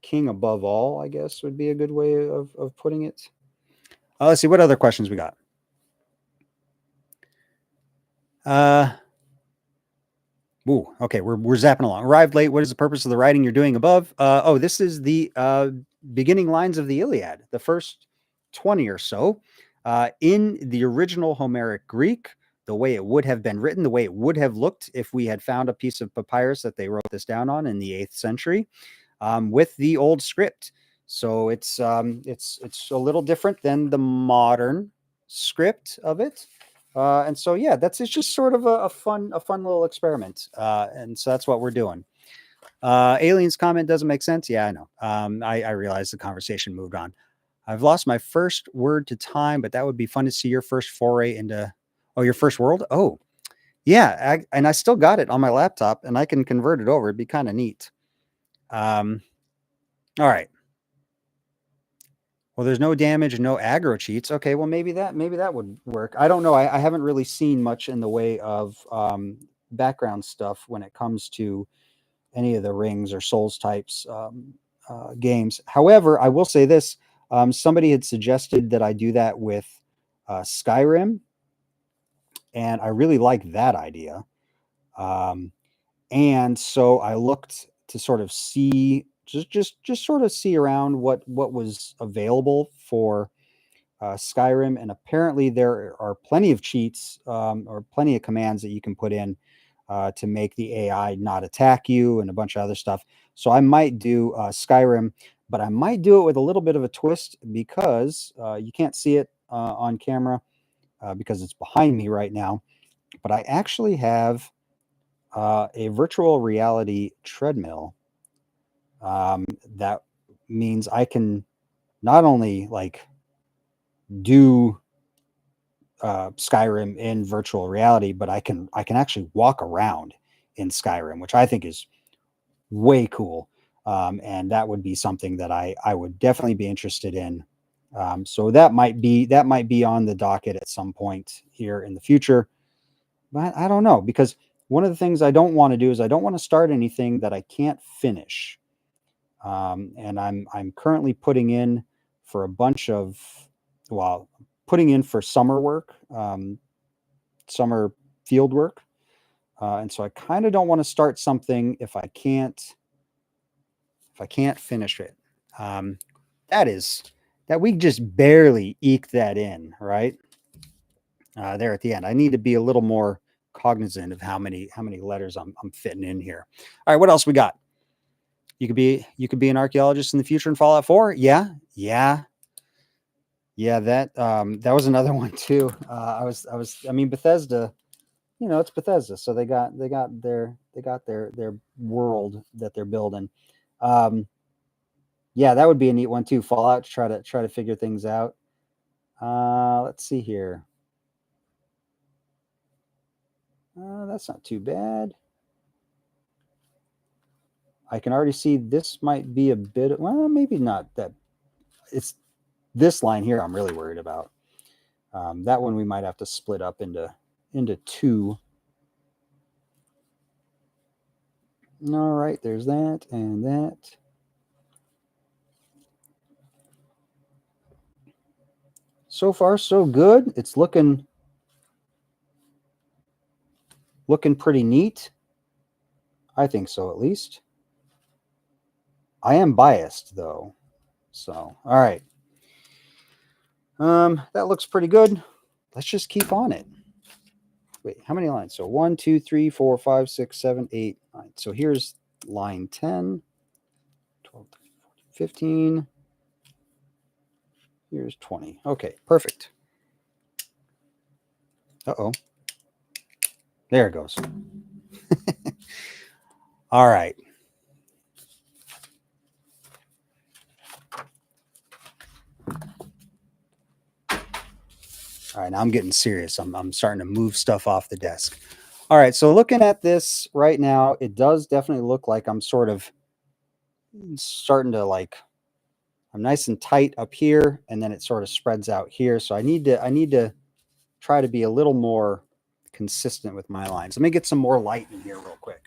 king above all, I guess would be a good way of putting it. Let's see what other questions we got. Okay, we're zapping along. Arrived late. What is the purpose of the writing you're doing above? This is the beginning lines of the Iliad, the first 20 or so. In the original Homeric Greek, the way it would have been written, the way it would have looked if we had found a piece of papyrus that they wrote this down on in the 8th century, with the old script. So it's a little different than the modern script of it. And so, yeah, it's just sort of a fun little experiment. And so that's what we're doing. Aliens comment doesn't make sense. Yeah, I know. I realize the conversation moved on. I've lost my first word to time, but that would be fun to see your first foray into, your first world. Oh, yeah. And I still got it on my laptop and I can convert it over. It'd be kind of neat. All right. Well, there's no damage and no aggro cheats. Okay, well maybe that would work. I don't know. I haven't really seen much in the way of background stuff when it comes to any of the Rings or Souls types games. However, I will say this: somebody had suggested that I do that with Skyrim, and I really like that idea. Um, and so I looked to sort of see just sort of see around what was available for Skyrim, and apparently there are plenty of cheats or plenty of commands that you can put in to make the AI not attack you and a bunch of other stuff. So I might do Skyrim, but I might do it with a little bit of a twist because you can't see it on camera because it's behind me right now. But I actually have a virtual reality treadmill that means I can not only like do Skyrim in virtual reality, but I can actually walk around in Skyrim, which I think is way cool. And that would be something that I would definitely be interested in. So that might be on the docket at some point here in the future. But I don't know, because one of the things I don't want to do is I don't want to start anything that I can't finish. And I'm currently putting in for a bunch of well, putting in for summer work, summer field work, and so I kind of don't want to start something if I can't finish it. Um, that is that we just barely eke that in, right? There at the end. I need to be a little more cognizant of how many letters I'm fitting in here. All right, what else we got? You could be an archaeologist in the future in Fallout 4. Yeah, yeah, yeah. That was another one too. I mean, Bethesda. It's Bethesda, so they got their world that they're building. Um, yeah, that would be a neat one too. Fallout to try to figure things out. Let's see here. That's not too bad. I can already see this might be a bit. Well, maybe not that. It's this line here I'm really worried about. That one we might have to split up into two. All right, there's that and that. So far, so good. It's looking pretty neat. I think so, at least. I am biased though. So, all right. That looks pretty good. Let's just keep on it. Wait, how many lines? So 1, 2, 3, 4, 5, 6, 7, 8, 9. So here's line 10, 12, 15. Here's 20. Okay, perfect. Uh-oh. There it goes. All right. All right, now I'm getting serious. I'm starting to move stuff off the desk. All right, so looking at this right now, it does definitely look like I'm sort of starting to like I'm nice and tight up here, and then it sort of spreads out here. So I need to try to be a little more consistent with my lines. Let me get some more light in here real quick.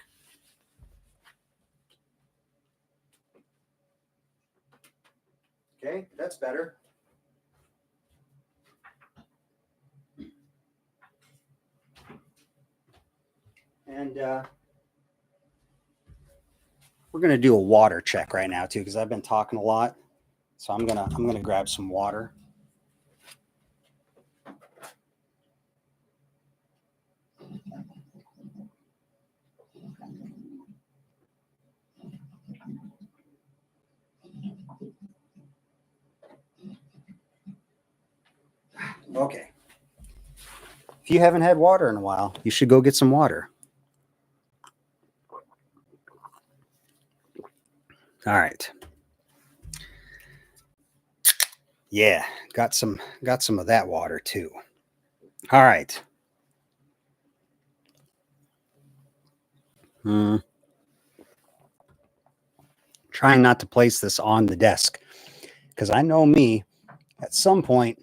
Okay, that's better. And we're gonna do a water check right now too, because I've been talking a lot. So I'm gonna grab some water. Okay. If you haven't had water in a while, you should go get some water. All right. Yeah, got some of that water too. All right. trying not to place this on the desk because I know me, at some point,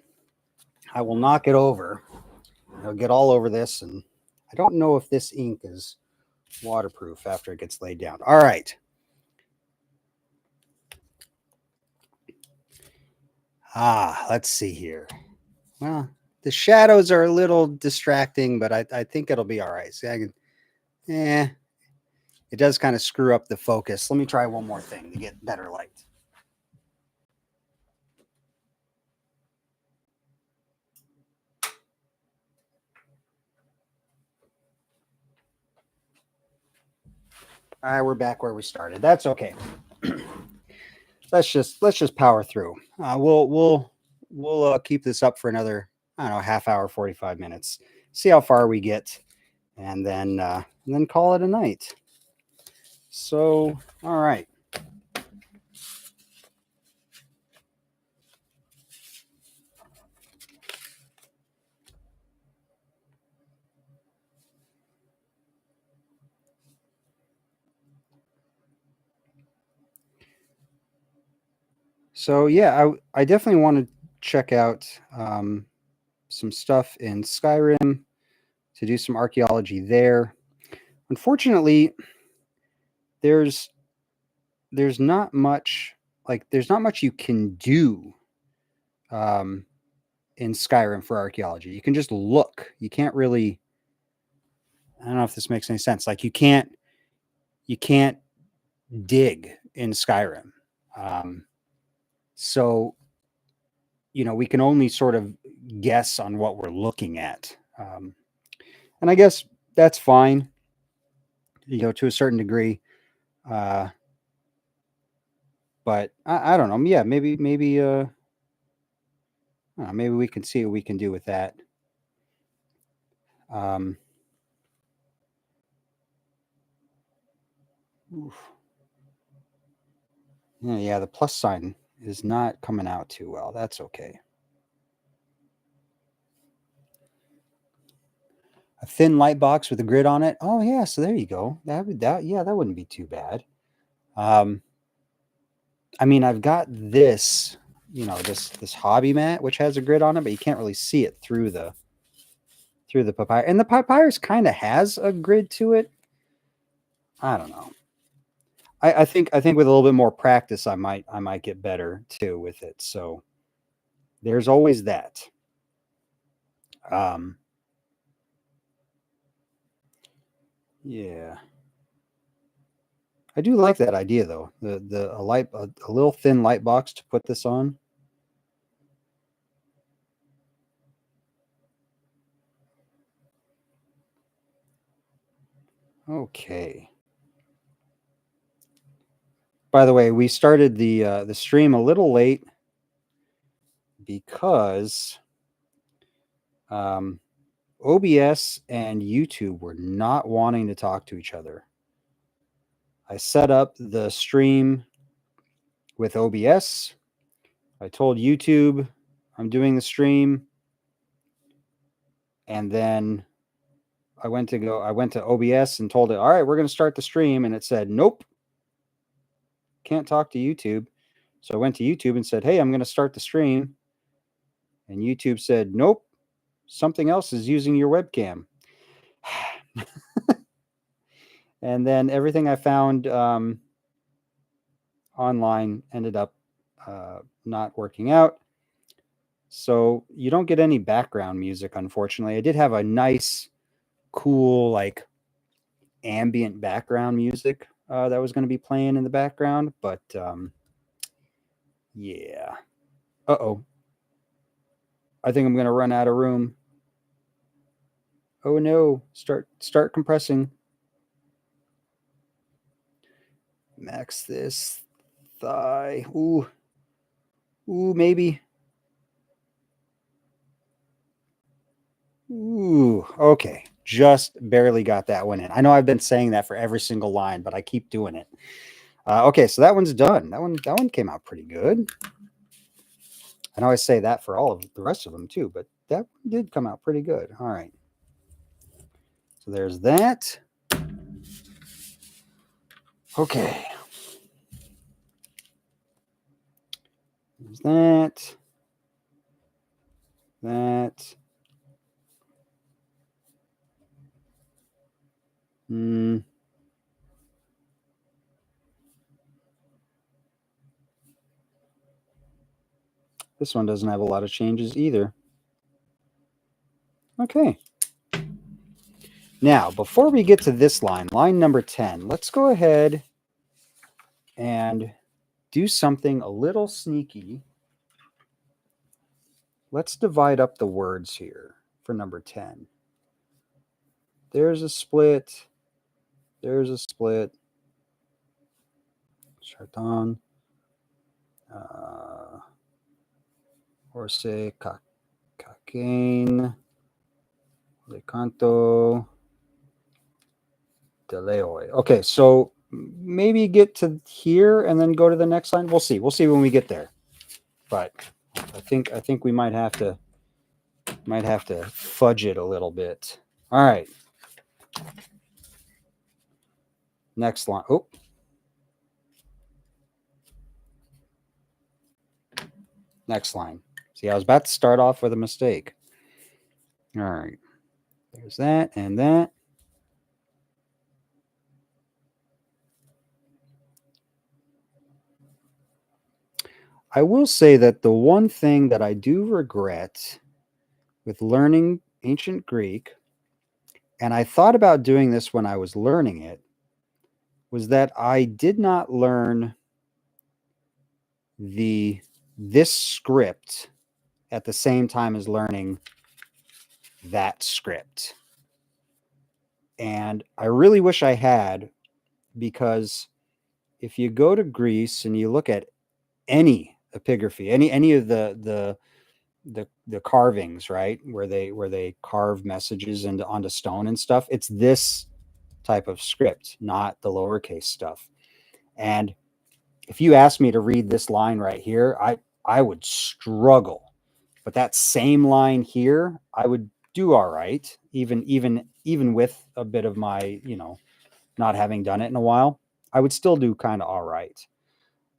I will knock it over. It'll get all over this, and I don't know if this ink is waterproof after it gets laid down. All right. Let's see here. Well, the shadows are a little distracting, but I think it'll be all right. See, it does kind of screw up the focus. Let me try one more thing to get better light. All right, we're back where we started. That's okay. let's just power through. We'll keep this up for another, I don't know, half hour, 45 minutes. See how far we get, and then call it a night. So, all right. So yeah, I definitely want to check out some stuff in Skyrim to do some archaeology there. Unfortunately, there's not much there's not much you can do in Skyrim for archaeology. You can just look. You can't really. I don't know if this makes any sense. Like you can't dig in Skyrim. So we can only sort of guess on what we're looking at, and I guess that's fine. To a certain degree. But I don't know. Yeah, maybe maybe we can see what we can do with that. Yeah, the plus sign is not coming out too well. That's okay. A thin light box with a grid on it. Oh yeah, so there you go. That wouldn't be too bad. I mean, I've got this, this hobby mat which has a grid on it, but you can't really see it through the papyrus. And the papyrus kind of has a grid to it. I don't know. I think with a little bit more practice, I might get better too with it. So there's always that. Yeah, I do like that idea though. A little thin light box to put this on. Okay. By the way, we started the stream a little late because OBS and YouTube were not wanting to talk to each other. I set up the stream with OBS. I told YouTube I'm doing the stream, and then I went to OBS and told it, all right, we're going to start the stream, and it said, nope, can't talk to YouTube. So I went to YouTube and said, hey, I'm going to start the stream, and YouTube said, nope, something else is using your webcam. And then everything I found online ended up not working out. So you don't get any background music, unfortunately. I did have a nice, cool, like ambient background music that was going to be playing in the background, but yeah. Uh-oh. I think I'm going to run out of room. Oh no, start compressing. Max this thigh. Ooh, maybe. Ooh, okay. Just barely got that one in. I know I've been saying that for every single line, but I keep doing it. Okay, so that one's done. That one came out pretty good. I know I say that for all of the rest of them too, but that did come out pretty good. All right. So there's that. Okay. that. That. This one doesn't have a lot of changes either. Okay. Now, before we get to this line number 10, let's go ahead and do something a little sneaky. Let's divide up the words here for number 10. There's a split. There's a split. Chardon. Orse, Cacain, Lecanto, Deleoi. Okay, so maybe get to here and then go to the next line. We'll see. We'll see when we get there. But I think we might have to fudge it a little bit. All right. Next line. Oh. Next line. See, I was about to start off with a mistake. All right. There's that and that. I will say that the one thing that I do regret with learning ancient Greek, and I thought about doing this when I was learning it, was that I did not learn this script at the same time as learning that script. And I really wish I had, because if you go to Greece and you look at any epigraphy, any of the carvings, right, where they carve messages onto stone and stuff, it's this type of script, not the lowercase stuff. And if you asked me to read this line right here, I would struggle. But that same line here, I would do all right, even with a bit of my, not having done it in a while. I would still do kind of all right.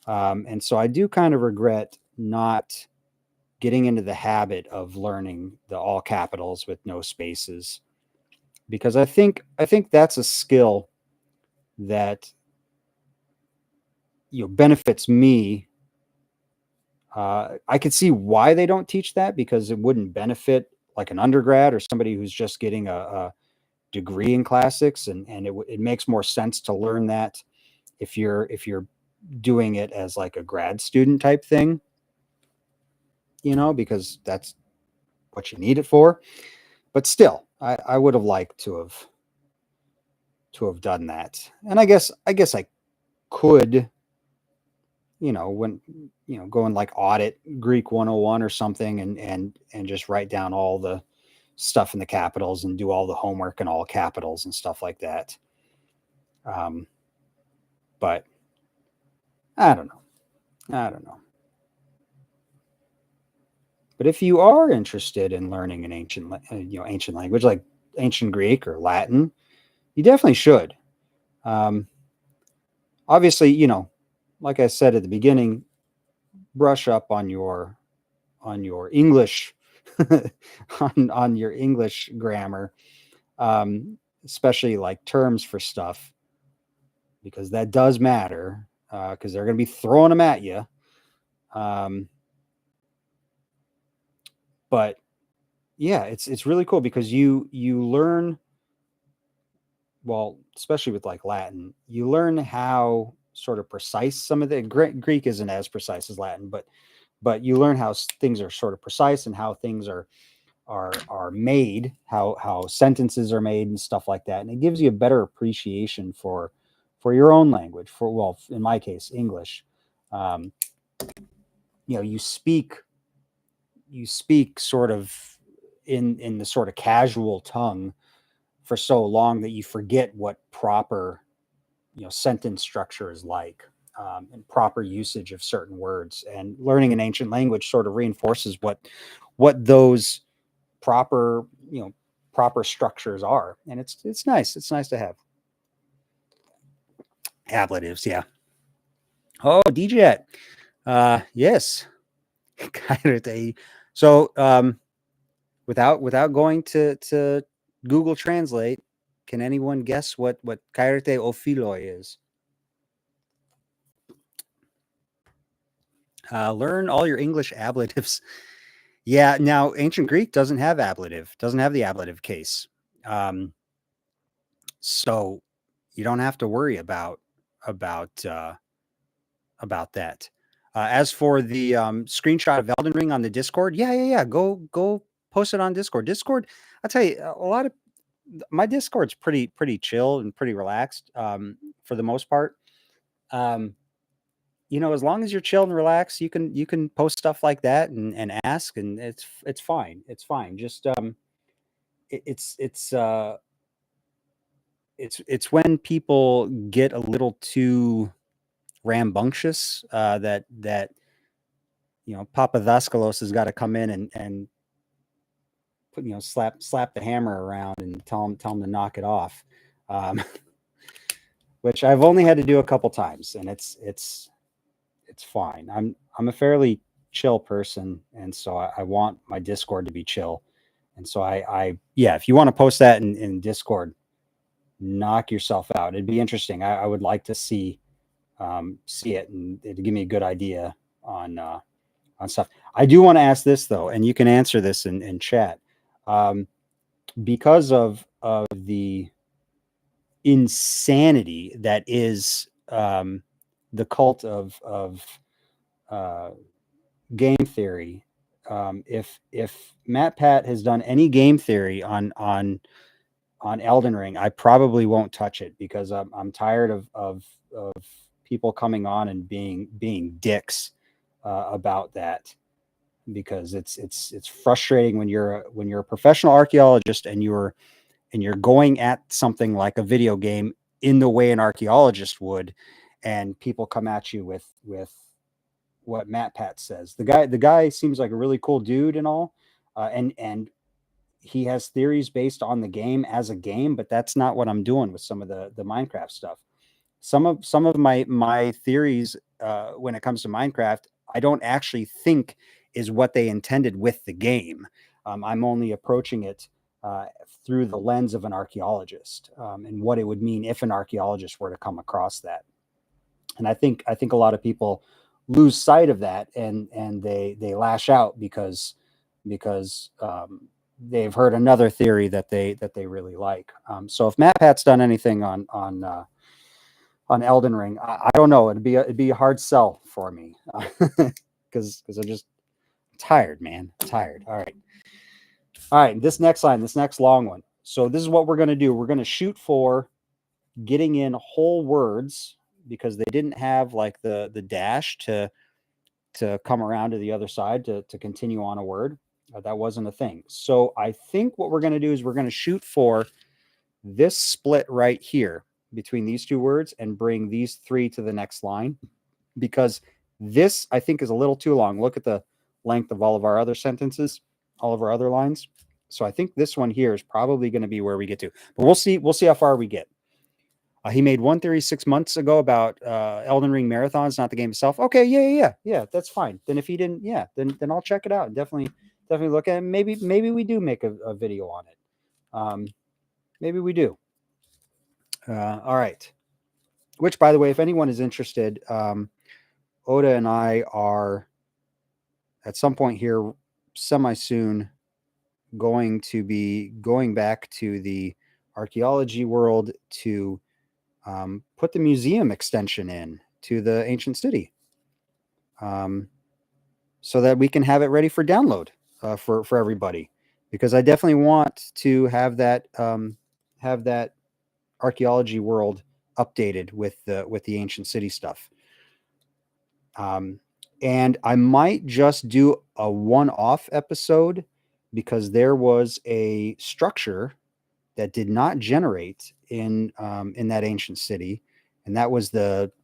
And so I do kind of regret not getting into the habit of learning the all capitals with no spaces, because I think that's a skill that benefits me. I could see why they don't teach that, because it wouldn't benefit like an undergrad or somebody who's just getting a degree in classics, and it makes more sense to learn that if you're doing it as like a grad student type thing, because that's what you need it for. But still, I would have liked to have done that. And I guess I could, when, go and like audit Greek 101 or something and just write down all the stuff in the capitals and do all the homework in all capitals and stuff like that. But I don't know. But if you are interested in learning an ancient language like ancient Greek or Latin, you definitely should. Obviously, like I said at the beginning, brush up on your English, on your English grammar, especially like terms for stuff, because that does matter, because they're going to be throwing them at you. But yeah, it's really cool because you learn, well, especially with like Latin, you learn how sort of precise some of the Greek isn't as precise as Latin, but you learn how things are sort of precise and how things are made, how sentences are made and stuff like that. And it gives you a better appreciation for your own language, well, in my case, English. You speak sort of in the sort of casual tongue for so long that you forget what proper, sentence structure is like, and proper usage of certain words. And learning an ancient language sort of reinforces what those proper structures are. And it's nice. It's nice to have ablatives. Yeah. Oh, DJ. Yes. Kairete. So without going to Google Translate, can anyone guess what kairete o philoi is? Learn all your English ablatives. Yeah, now ancient Greek doesn't have ablative, doesn't have the ablative case. So you don't have to worry about that. As for the screenshot of Elden Ring on the Discord, yeah. Go post it on Discord. Discord, I'll tell you, a lot of my Discord's pretty chill and pretty relaxed for the most part. As long as you're chill and relaxed, you can post stuff like that and ask, and it's fine. It's fine. Just it's when people get a little too rambunctious that Papa Daskalos has got to come in and put slap the hammer around and tell him to knock it off, which I've only had to do a couple times, and it's fine. I'm a fairly chill person, and so I want my Discord to be chill, and so yeah, if you want to post that in Discord, knock yourself out. It'd be interesting. I would like to see it, and it'd give me a good idea on stuff. I do want to ask this though, and you can answer this in chat. Because of the insanity that is the cult of game theory. If Matt Pat has done any game theory on Elden Ring, I probably won't touch it because I'm tired of people coming on and being dicks about that, because it's frustrating when you're a professional archaeologist and you're going at something like a video game in the way an archaeologist would, and people come at you with what Matt Pat says. The guy seems like a really cool dude and all, and he has theories based on the game as a game, but that's not what I'm doing with some of the Minecraft stuff. Some of my theories when it comes to Minecraft, I don't actually think is what they intended with the game. I'm only approaching it through the lens of an archaeologist, and what it would mean if an archaeologist were to come across that. And I think a lot of people lose sight of that, and they lash out because they've heard another theory that they really like. So if Matt Pat's done anything on Elden Ring, I don't know. It'd be a hard sell for me because I'm just tired, man. Tired. All right. This next long one. So this is what we're going to do. We're going to shoot for getting in whole words, because they didn't have like the dash to come around to the other side to continue on a word. That wasn't a thing. So I think what we're going to do is we're going to shoot for this split right here between these two words and bring these three to the next line, because this I think is a little too long. Look at the length of all of our other sentences, all of our other lines. So I think this one here is probably going to be where we get to, but we'll see how far we get. He made one theory 6 months ago about Elden Ring marathons, not the game itself. Okay, yeah, that's fine. Then if he didn't, then I'll check it out and definitely look at it. Maybe we do make a video on it. Maybe we do. All right. Which, by the way, if anyone is interested, Oda and I are at some point here, semi soon, going to be going back to the archaeology world to put the museum extension in to the ancient city, so that we can have it ready for download for everybody, because I definitely want to have that archaeology world updated with the ancient city stuff. And I might just do a one-off episode, because there was a structure that did not generate in that ancient city, and that was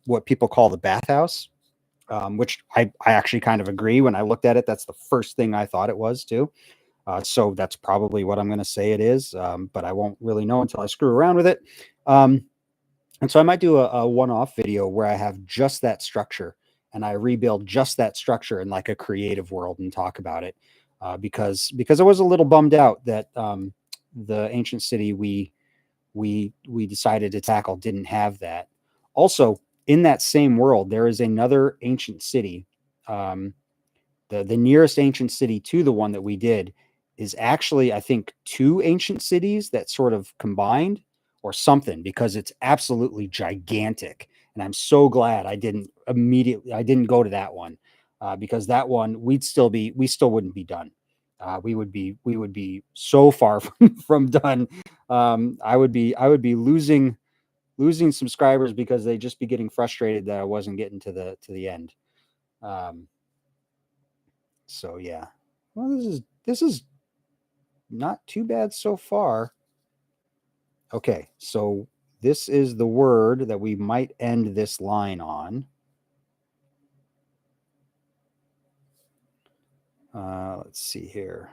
what people call the bathhouse, which I actually kind of agree. When I looked at it, that's the first thing I thought it was too. So that's probably what I'm going to say it is, but I won't really know until I screw around with it. And so I might do a one-off video where I have just that structure, and I rebuild just that structure in like a creative world and talk about it, because I was a little bummed out that the ancient city we decided to tackle didn't have that. Also, in that same world, there is another ancient city. Um, the nearest ancient city to the one that we did is actually, I think, two ancient cities that sort of combined or something, because it's absolutely gigantic. And I'm so glad I didn't go to that one, because that one we still wouldn't be done. We would be so far from done. I would be losing subscribers because they'd just be getting frustrated that I wasn't getting to the end. Um, so yeah, well, this is not too bad so far. Okay, so this is the word that we might end this line on. Let's see here.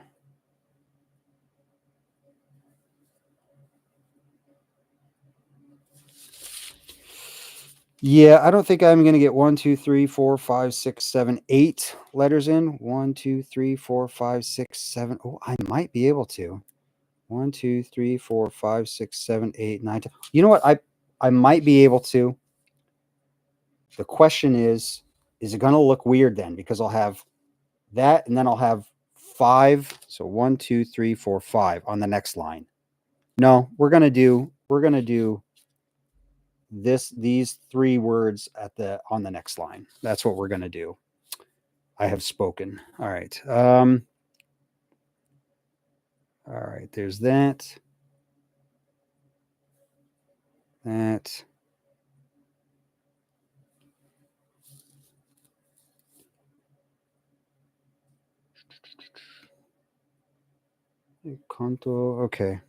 Yeah, I don't think I'm going to get 1, 2, 3, 4, 5, 6, 7, 8 letters in. 1, 2, 3, 4, 5, 6, 7. Oh, I might be able to. 1, 2, 3, 4, 5, 6, 7, 8, 9, 10. You know what? I might be able to. The question is it going to look weird then? Because I'll have that, and then I'll have 5. So 1, 2, 3, 4, 5 on the next line. No, we're gonna do these 3 words on the next line. That's what we're gonna do. I have spoken. All right. All right. There's that. That. Conto. Okay.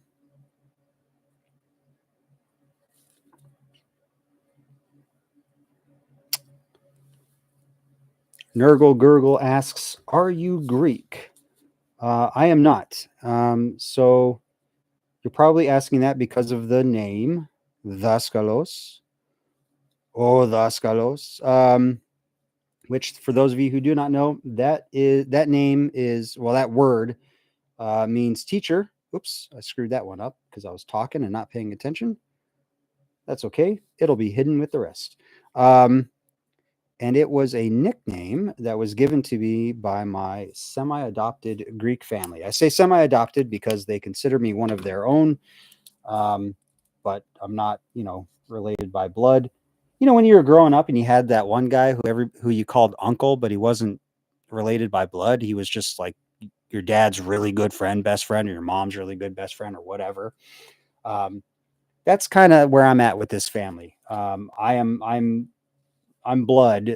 Nurgle Gurgle asks, "Are you Greek?" I am not. So you're probably asking that because of the name Daskalos. Oh, Daskalos. Which, for those of you who do not know, that name is, well, that word means teacher. Oops, I screwed that one up because I was talking and not paying attention. That's okay. It'll be hidden with the rest. And it was a nickname that was given to me by my semi-adopted Greek family. I say semi-adopted because they consider me one of their own, but I'm not, related by blood. When you were growing up and you had that one guy who you called uncle, but he wasn't related by blood. He was just like your dad's really good friend, best friend, or your mom's really good best friend, or whatever. That's kind of where I'm at with this family. I'm blood,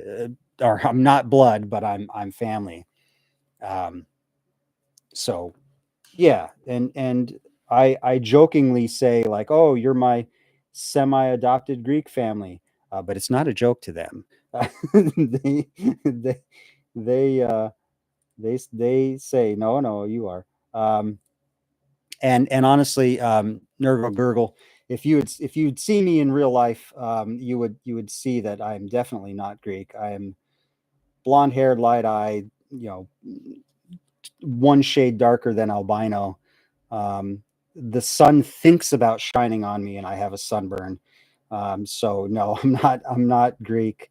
or I'm not blood, but I'm family. Um, so yeah, and I jokingly say like, oh, you're my semi-adopted Greek family, but it's not a joke to them. they they they they say no, you are. And honestly, Nurgle Gurgle, if you'd see me in real life, you would see that I'm definitely not Greek. I am blonde haired, light eyed, one shade darker than albino. The sun thinks about shining on me, and I have a sunburn. So no, I'm not Greek.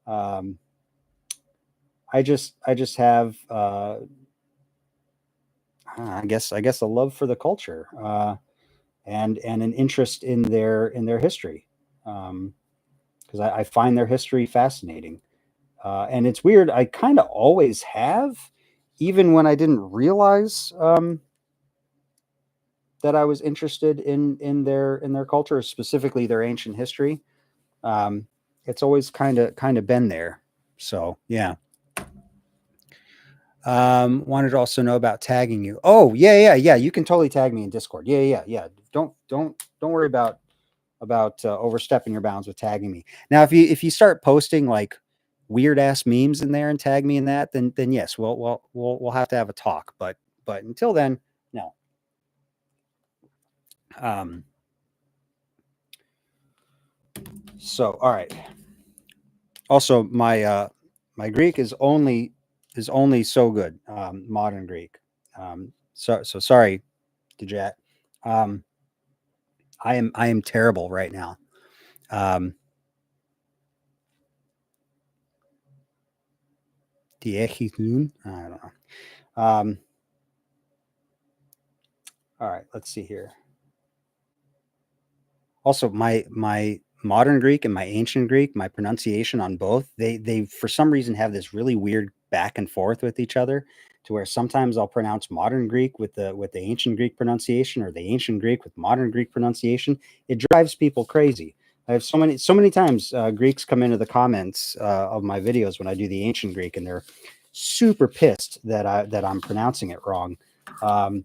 Um, I just have I guess a love for the culture, and an interest in their history, because I find their history fascinating. And it's weird. I kind of always have, even when I didn't realize that I was interested in their culture, specifically their ancient history. Um, it's always kind of been there. So yeah. Wanted to also know about tagging you. Oh yeah. You can totally tag me in Discord. Yeah. Don't worry about overstepping your bounds with tagging me. Now, if you start posting like weird ass memes in there and tag me in that, then yes, we'll have to have a talk. But until then, no. Um. So all right. Also, My Greek is only so good. Modern Greek. So sorry, Dejat. Um, I am terrible right now. Um, I don't know. All right, let's see here. Also, my modern Greek and my ancient Greek, my pronunciation on both, they for some reason have this really weird back and forth with each other, to where sometimes I'll pronounce modern Greek with the ancient Greek pronunciation, or the ancient Greek with modern Greek pronunciation. It drives people crazy. I have so many times Greeks come into the comments of my videos when I do the ancient Greek, and they're super pissed that I'm pronouncing it wrong. Um,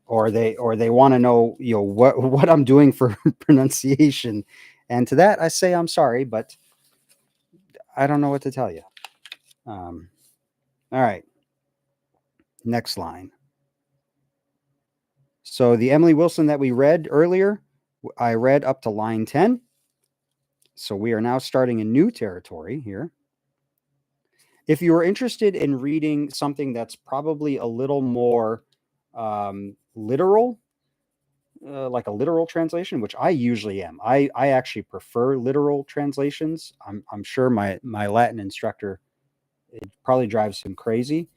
or they want to know, what I'm doing for pronunciation, and to that I say I'm sorry, but I don't know what to tell you. um, all right, next line. So the Emily Wilson that we read earlier, I read up to line 10, so we are now starting a new territory here. If you are interested in reading something that's probably a little more literal, like a literal translation, which I usually am. I actually prefer literal translations. I'm sure my Latin instructor, it probably drives him crazy,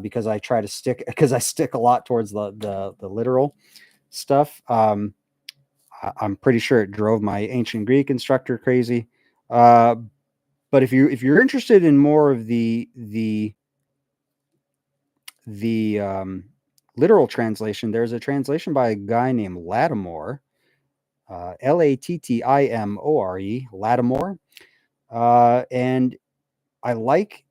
because I try to stick because I stick a lot towards the literal stuff. I'm pretty sure it drove my ancient Greek instructor crazy. Uh, but if you're interested in more of the literal translation, there's a translation by a guy named Lattimore, Lattimore, Lattimore, and I like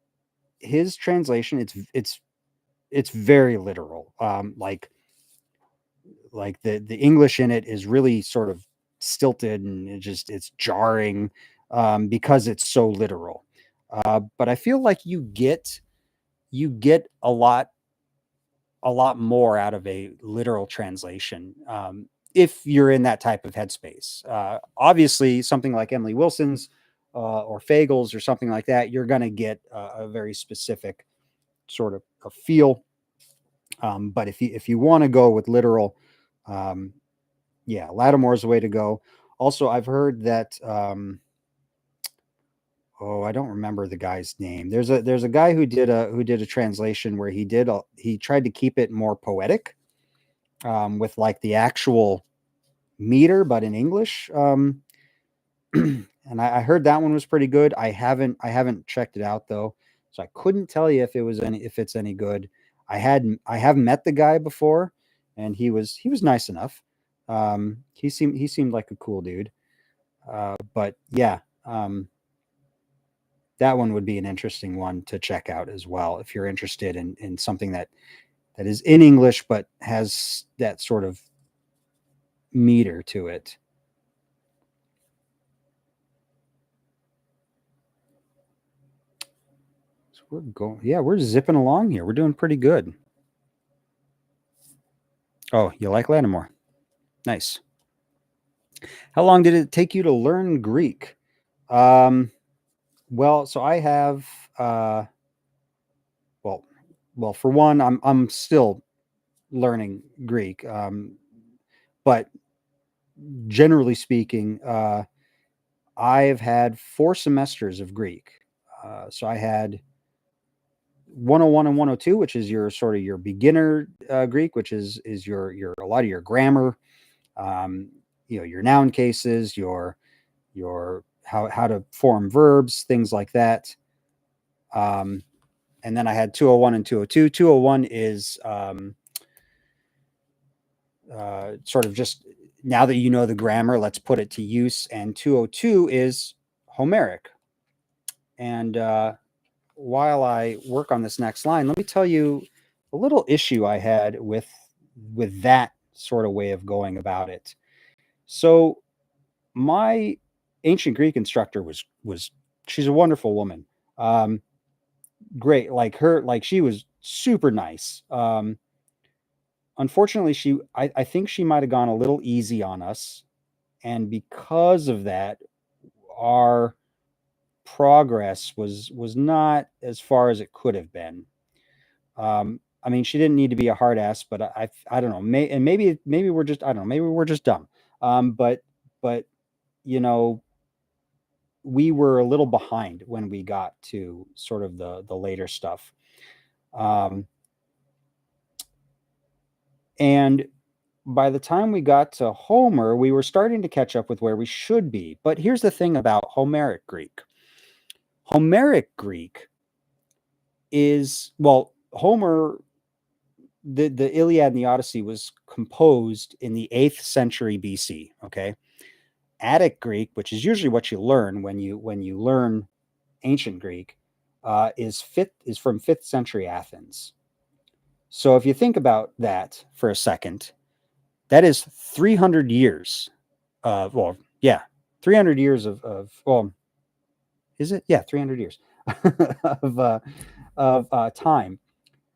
his translation. It's very literal. Like the English in it is really sort of stilted, and it's jarring, because it's so literal. But I feel like you get a lot more out of a literal translation, if you're in that type of headspace. Obviously, something like Emily Wilson's, or Fagel's, or something like that, you're going to get a very specific sort of a feel. But if you want to go with literal, um, yeah, Lattimore's the way to go. Also, I've heard that. Oh, I don't remember the guy's name. There's a guy who did a translation where he tried to keep it more poetic, with like the actual meter, but in English. And I heard that one was pretty good. I haven't checked it out though, so I couldn't tell you if it's any good. I have met the guy before, and he was nice enough. He seemed like a cool dude. But yeah, that one would be an interesting one to check out as well, if you're interested in something that is in English but has that sort of meter to it. So we're zipping along here. We're doing pretty good. Oh, you like Lattimore? Nice. How long did it take you to learn Greek? Um, well, so I have, well, for one, I'm still learning Greek. But generally speaking, I've had 4 semesters of Greek. So I had 101 and 102, which is your sort of your beginner Greek, which is your a lot of your grammar, um, your noun cases, your how to form verbs, things like that. Um, and then I had 201 and 202. 201 is sort of just, now that you know the grammar, let's put it to use. And 202 is Homeric. And while I work on this next line, let me tell you a little issue I had with that sort of way of going about it. So my ancient Greek instructor was she's a wonderful woman. Um, Great, like she was super nice. Unfortunately, I think she might have gone a little easy on us, and because of that, our progress was not as far as it could have been. I mean, she didn't need to be a hard ass, but I don't know. Maybe we're just, I don't know. Maybe we're just dumb. But you know, we were a little behind when we got to sort of the later stuff. And by the time we got to Homer, we were starting to catch up with where we should be. But here's the thing about Homeric Greek. Homeric Greek is, well, Homer, the Iliad and the Odyssey was composed in the 8th century BC. Okay. Attic Greek, which is usually what you learn when you learn ancient Greek, is from 5th century Athens. So if you think about that for a second, that is 300 years. 300 years of well, is it? Yeah, 300 years of time.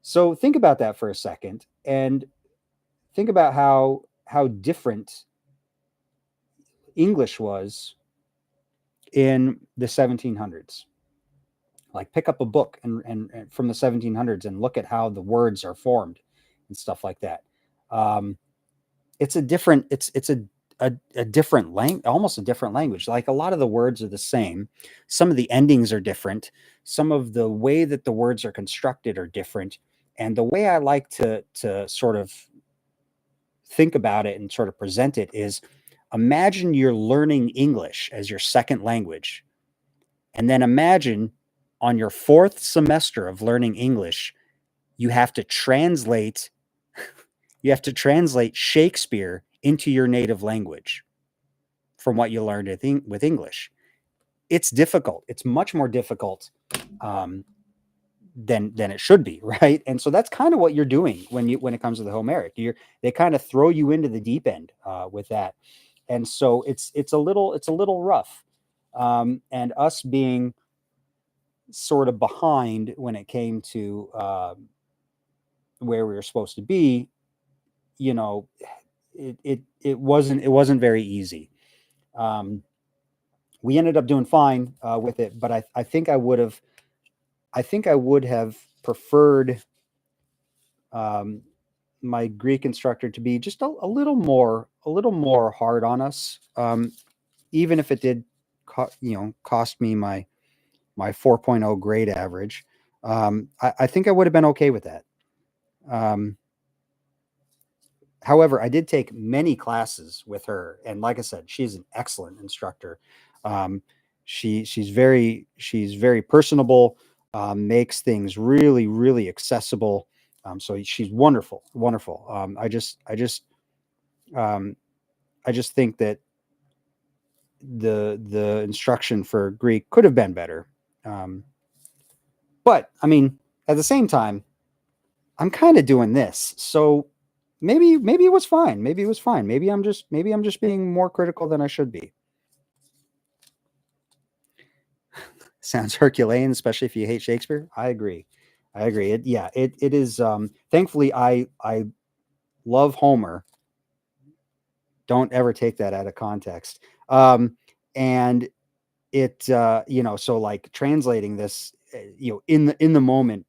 So think about that for a second, and think about how different English was in the 1700s. Like pick up a book and from the 1700s and look at how the words are formed and stuff like that. It's a different a different language, almost a different language. Like a lot of the words are the same. Some of the endings are different. Some of the way that the words are constructed are different. And the way I like to sort of think about it and sort of present it is, imagine you're learning English as your second language. And then imagine on your 4th semester of learning English, you have to translate Shakespeare into your native language from what you learned with English. It's difficult. It's much more difficult than it should be, right? And so that's kind of what you're doing when it comes to the Homeric. They kind of throw you into the deep end with that, and so it's a little rough. And us being sort of behind when it came to where we were supposed to be, you know, it wasn't very easy. We ended up doing fine with it, but I think I would have preferred my Greek instructor to be just a little more hard on us, even if it did cost me my 4.0 grade average. I think I would have been okay with that. However, I did take many classes with her, and like I said, she's an excellent instructor. She's very personable, makes things really, really accessible. So she's wonderful. I just think that the instruction for Greek could have been better. But I mean, at the same time, I'm kind of doing this, so maybe it was fine. Maybe I'm just being more critical than I should be. Sounds Herculean, especially if you hate Shakespeare. I agree. It is. Thankfully, I love Homer. Don't ever take that out of context. And it, so like translating this, in the moment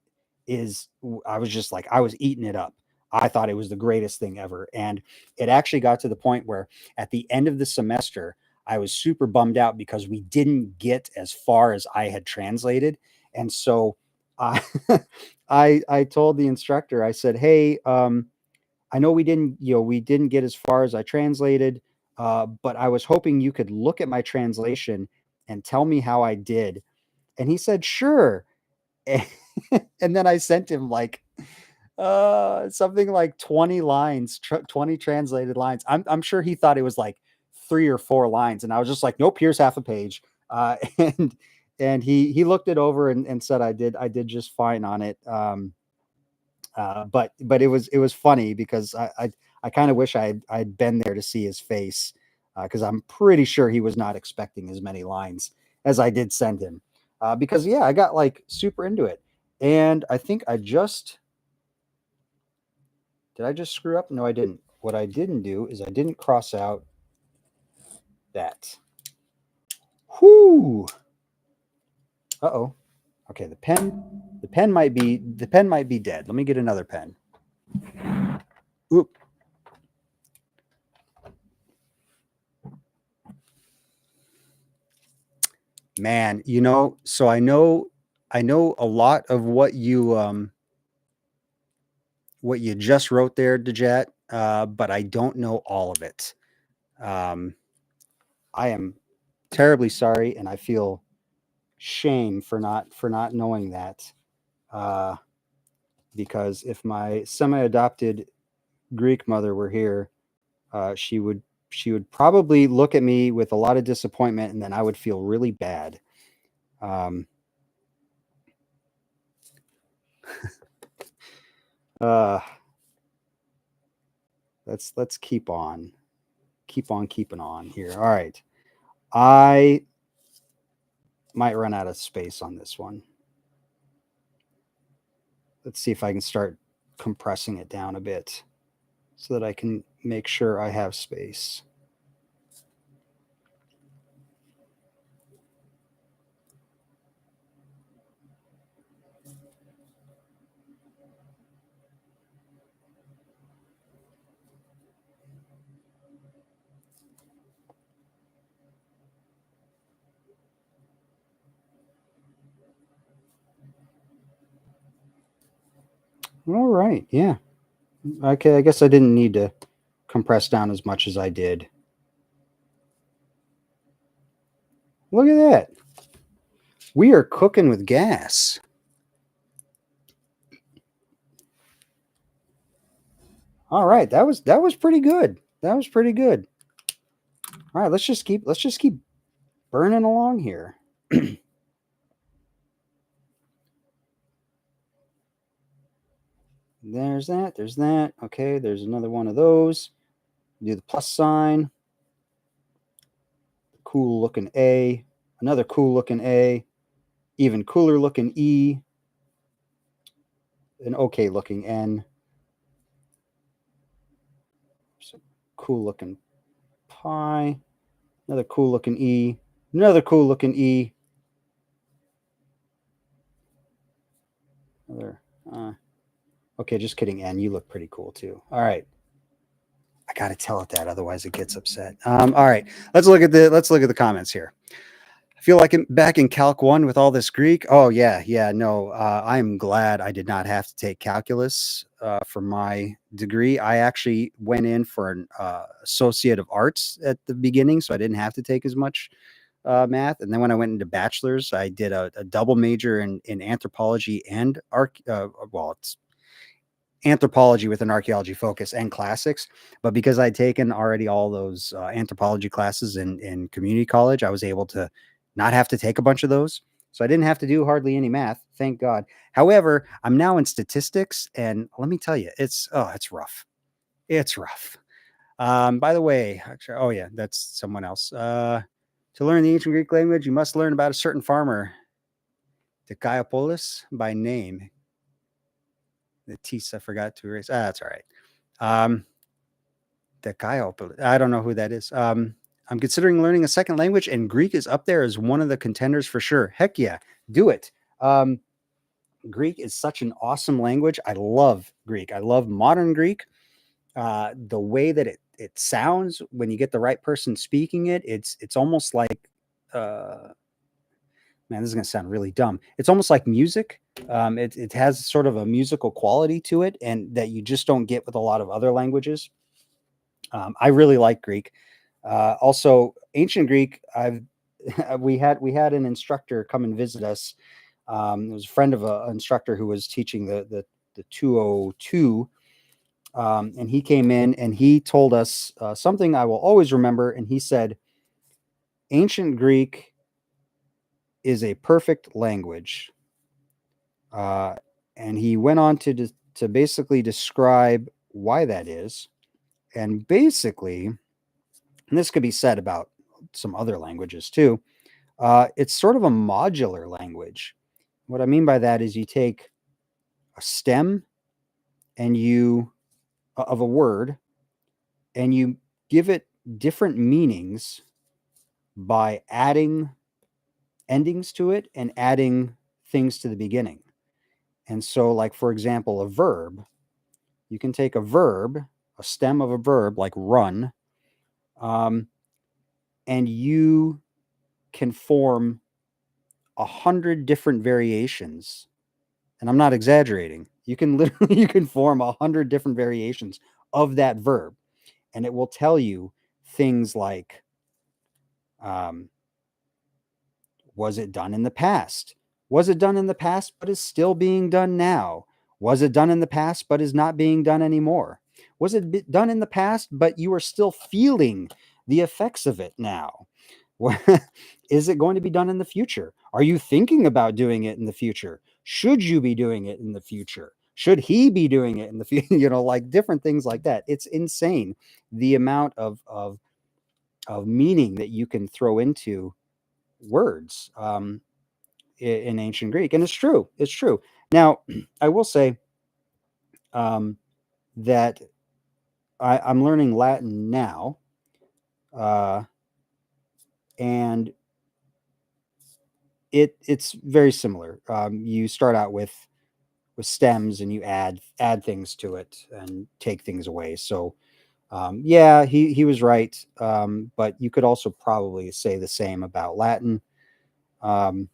I was just like, I was eating it up. I thought it was the greatest thing ever. And it actually got to the point where at the end of the semester, I was super bummed out because we didn't get as far as I had translated. And so I, I told the instructor, I said, hey, I know we didn't get as far as I translated, but I was hoping you could look at my translation and tell me how I did. And he said, sure. And then I sent him like something like 20 lines, 20 translated lines. I'm sure he thought it was like 3 or 4 lines, and I was just like, nope, here's half a page. And he looked it over and said I did just fine on it. But it was funny because I kind of wish I'd been there to see his face, because I'm pretty sure he was not expecting as many lines as I did send him. Because I got like super into it. And I think did I just screw up? No, I didn't. What I didn't do is I didn't cross out that. Whoo! Uh-oh. Okay, the pen might be dead. Let me get another pen. Oop. Man, so I know a lot of what you just wrote there, Dejat, but I don't know all of it. Um, I am terribly sorry, and I feel shame for not knowing that. Uh, because if my semi-adopted Greek mother were here, she would probably look at me with a lot of disappointment, and then I would feel really bad. Um, uh, let's keep on keeping on here. All right, I might run out of space on this one. Let's see if I can start compressing it down a bit so that I can make sure I have space. All right, yeah. Okay, I guess I didn't need to compress down as much as I did. Look at that. We are cooking with gas. All right, that was pretty good. That was pretty good. All right, let's just keep burning along here. There's that. There's that. Okay, there's another one of those. Do the plus sign. Cool looking A. Another cool looking A. Even cooler looking E. An okay looking N. So cool looking pi. Another cool looking E. Another cool looking E. Another. Okay, just kidding, N. You look pretty cool too. All right. I gotta tell it that, otherwise it gets upset. All right, let's look at the comments here. I feel like I'm back in Calc 1 with all this Greek. Oh yeah, no. I'm glad I did not have to take calculus for my degree. I actually went in for an associate of arts at the beginning, so I didn't have to take as much math. And then when I went into bachelor's, I did a double major in anthropology and it's anthropology with an archaeology focus and classics. But because I'd taken already all those anthropology classes in community college, I was able to not have to take a bunch of those. So I didn't have to do hardly any math, thank God. However, I'm now in statistics, and let me tell you, it's rough. It's rough. By the way, actually, oh yeah, that's someone else. To learn the ancient Greek language, you must learn about a certain farmer, Dicaeopolis by name. The Tisa forgot to erase. That's all right. Dicaeopolis. I don't know who that is. I'm considering learning a second language, and Greek is up there as one of the contenders for sure. Heck yeah, do it. Greek is such an awesome language. I love Greek. I love modern Greek. The way that it sounds when you get the right person speaking it, it's almost like man, this is going to sound really dumb. It's almost like music. It has sort of a musical quality to it, and that you just don't get with a lot of other languages. I really like Greek. Also, ancient Greek. I've we had an instructor come and visit us. It was a friend of an instructor who was teaching the 202, and he came in and he told us something I will always remember. And he said, "Ancient Greek is a perfect language." Uh, and he went on to basically describe why that is. And basically, and this could be said about some other languages too, it's sort of a modular language. What I mean by that is you take a stem and of a word, and you give it different meanings by adding endings to it and adding things to the beginning. And so, like, for example, a verb, you can take a verb, a stem of a verb like run, and you can form 100 different variations. And I'm not exaggerating. You can literally you can form 100 different variations of that verb, and it will tell you things like, was it done in the past? Was it done in the past but is still being done now? Was it done in the past but is not being done anymore? Was it done in the past but you are still feeling the effects of it now? Is it going to be done in the future? Are you thinking about doing it in the future? Should you be doing it in the future? Should he be doing it in the future? Like different things like that. It's insane the amount of meaning that you can throw into words in ancient Greek. And it's true. It's true. Now, I will say that I'm learning Latin now. And it's very similar. You start out with stems and you add things to it and take things away. So yeah, he was right. But you could also probably say the same about Latin. But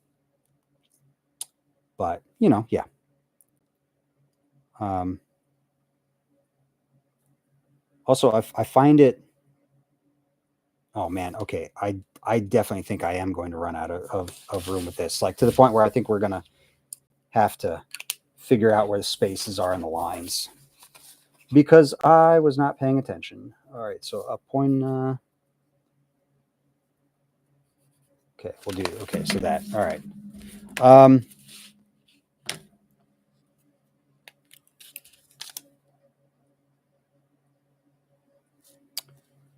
yeah. Also, I find it. Oh man, okay. I definitely think I am going to run out of room with this, like to the point where I think we're gonna have to figure out where the spaces are in the lines because I was not paying attention. All right, so a point. Okay, we'll do. Okay, so that. All right.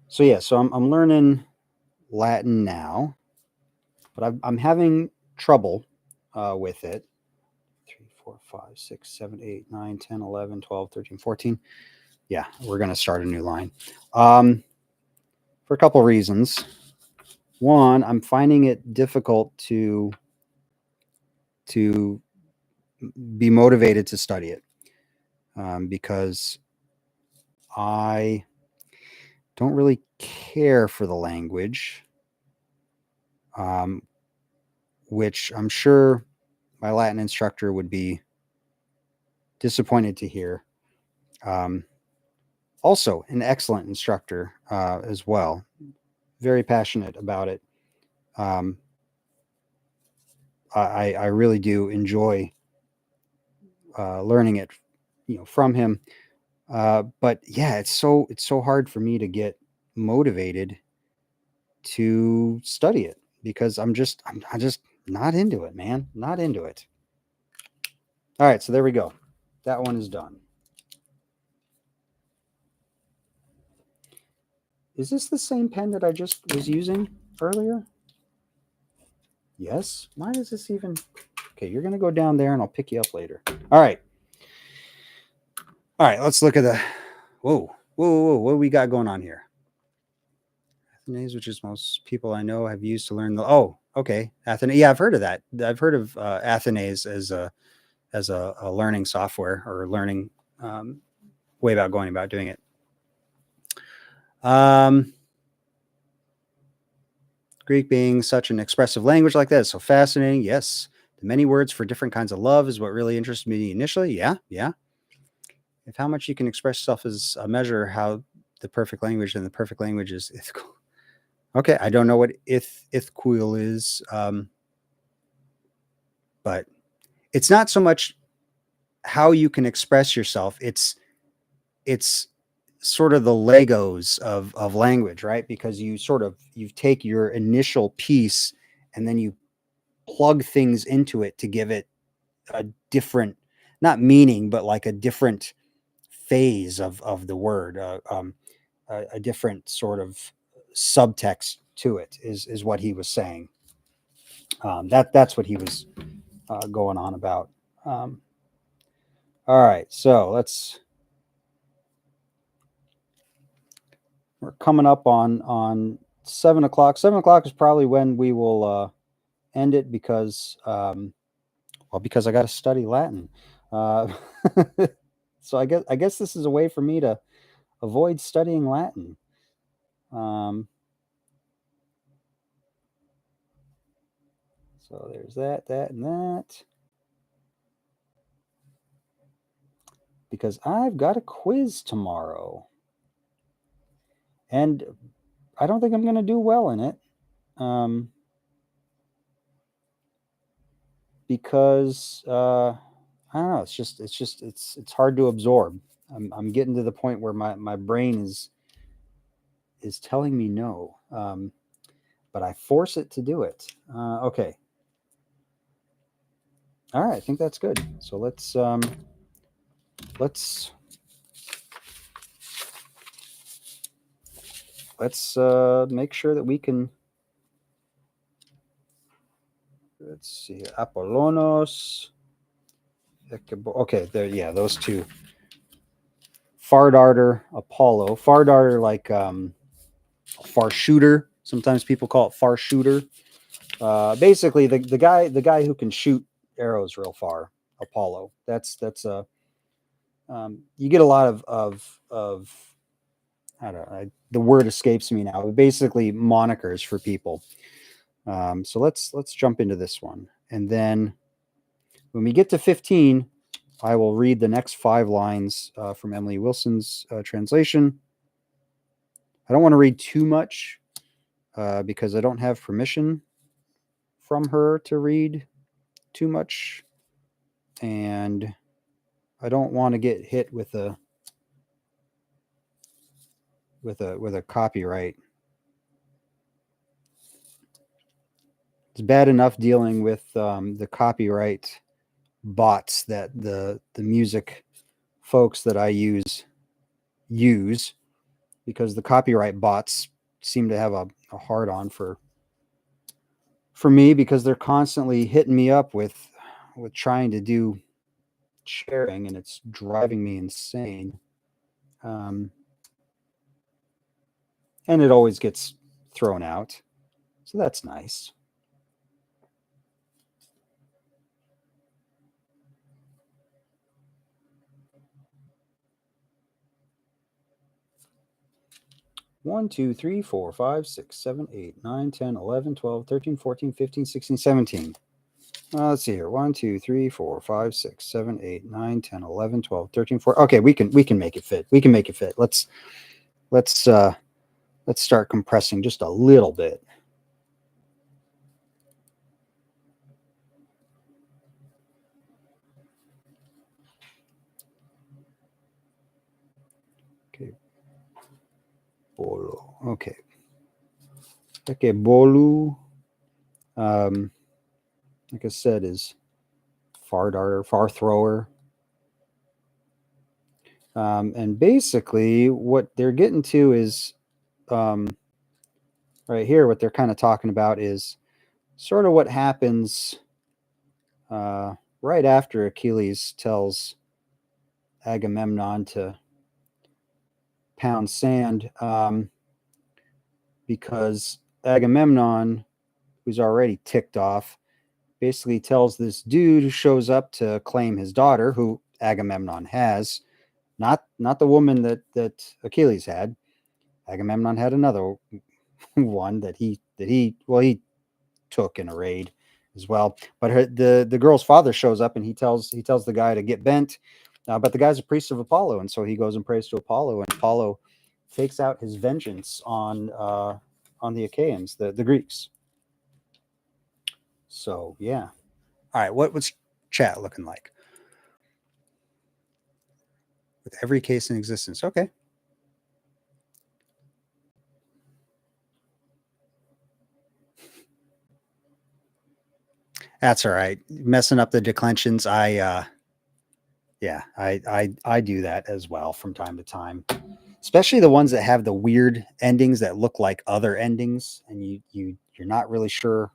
So yeah, so I'm learning Latin now, but I'm having trouble with it. 3, 4, 5, 6, 7, 8, 9, 10, 11, 12, 13, 14. Yeah, we're going to start a new line for a couple reasons. One, I'm finding it difficult to be motivated to study it because I don't really care for the language, which I'm sure my Latin instructor would be disappointed to hear. Also, an excellent instructor as well, very passionate about it. I really do enjoy learning it, from him. But yeah, it's so hard for me to get motivated to study it because I'm just not into it, man. Not into it. All right, so there we go. That one is done. Is this the same pen that I just was using earlier? Yes. Why does this even? Okay, you're gonna go down there, and I'll pick you up later. All right. All right. Let's look at the. Whoa. What do we got going on here? Athenase, which is most people I know have used to learn the. Oh, okay. Athenase. Yeah, I've heard of that. I've heard of Athenase as a learning software or learning way about going about doing it. Greek being such an expressive language like that is so fascinating. Yes. The many words for different kinds of love is what really interested me initially. Yeah. If how much you can express yourself is a measure how the perfect language and the perfect language is ithical. Okay, I don't know what ithquil is, but it's not so much how you can express yourself. It's sort of the Legos of language, right? Because you take your initial piece and then you plug things into it to give it a different, not meaning, but like a different phase of the word, a different sort of subtext to it is what he was saying. That's what he was going on about. All right, so we're coming up on 7 o'clock. 7 o'clock is probably when we will end it because because I got to study Latin. Uh, so I guess this is a way for me to avoid studying Latin. Um, so there's that, and that. Because I've got a quiz tomorrow. And I don't think I'm going to do well in it. Because I don't know. It's hard to absorb. I'm getting to the point where my brain is telling me no. But I force it to do it. Okay. All right. I think that's good. So let's make sure that we can. Let's see. Apollonos. Okay. There. Yeah. Those two. Far darter, Apollo. Far darter, like far shooter. Sometimes people call it far shooter. Basically, the guy who can shoot arrows real far, Apollo. That's a you get a lot of I don't know. The word escapes me now. But basically, monikers for people. So let's jump into this one, and then when we get to 15, I will read the next 5 lines from Emily Wilson's translation. I don't want to read too much because I don't have permission from her to read too much, and I don't want to get hit with a copyright. It's bad enough dealing with the copyright bots that the music folks that I use because the copyright bots seem to have a hard on for me because they're constantly hitting me up with trying to do sharing, and it's driving me insane. And it always gets thrown out, so that's nice. One, 2, 3, 4, 5, 6, 7, 8, 9, 10, 11, 12, 13, 14, 15, 16, 17. Let's see here. 1, 2, 3, 4, 5, 6, 7, 8, 9, 10, 11, 12, 13, 14. Okay, we can make it fit. We can make it fit. Let's start compressing just a little bit. Okay. Bolo. Okay. Okay, bolu. Like I said, is far darter, far thrower. And basically, what they're getting to is right here, what they're kind of talking about is sort of what happens right after Achilles tells Agamemnon to pound sand, because Agamemnon, who's already ticked off, basically tells this dude who shows up to claim his daughter, who Agamemnon has, not the woman that Achilles had. Agamemnon had another one that he took in a raid as well. But the girl's father shows up, and he tells the guy to get bent. But the guy's a priest of Apollo, and so he goes and prays to Apollo, and Apollo takes out his vengeance on the Achaeans, the Greeks. So yeah. All right, what's chat looking like? With every case in existence. Okay. That's all right. Messing up the declensions. I do that as well from time to time. Especially the ones that have the weird endings that look like other endings, and you're not really sure.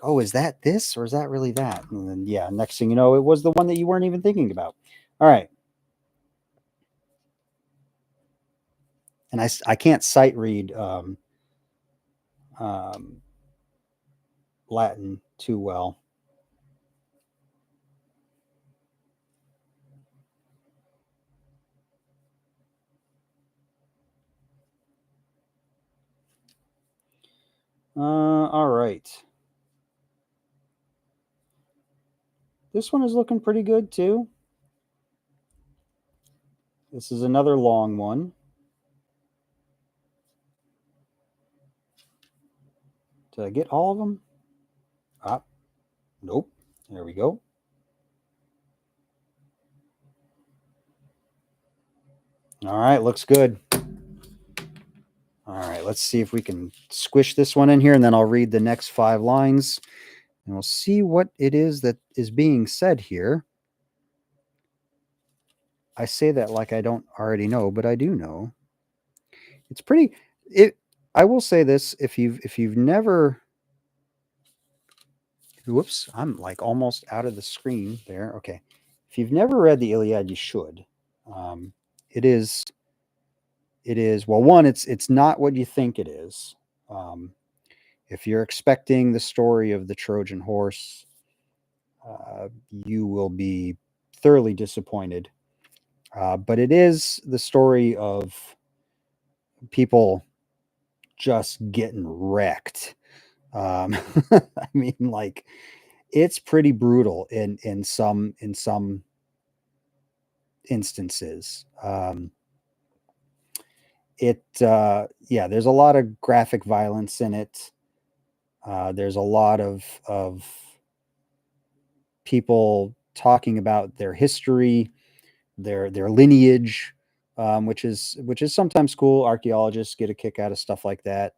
Oh, is that this or is that really that? And then yeah, next thing you know, it was the one that you weren't even thinking about. All right. And I can't sight read Latin too well. All right. This one is looking pretty good too. This is another long one. Did I get all of them? Nope. There we go. All right, looks good. All right, let's see if we can squish this one in here, and then I'll read the next 5 lines, and we'll see what it is that is being said here. I say that like I don't already know, but I do know. It's pretty. I will say this: if you've never, whoops, I'm like almost out of the screen there. Okay, if you've never read the Iliad, you should. It is. Well, one, it's not what you think it is. If you're expecting the story of the Trojan horse, you will be thoroughly disappointed. But it is the story of people just getting wrecked. I mean, like, it's pretty brutal in some instances. There's a lot of graphic violence in it. There's a lot of people talking about their history, their lineage, which is sometimes cool. Archaeologists get a kick out of stuff like that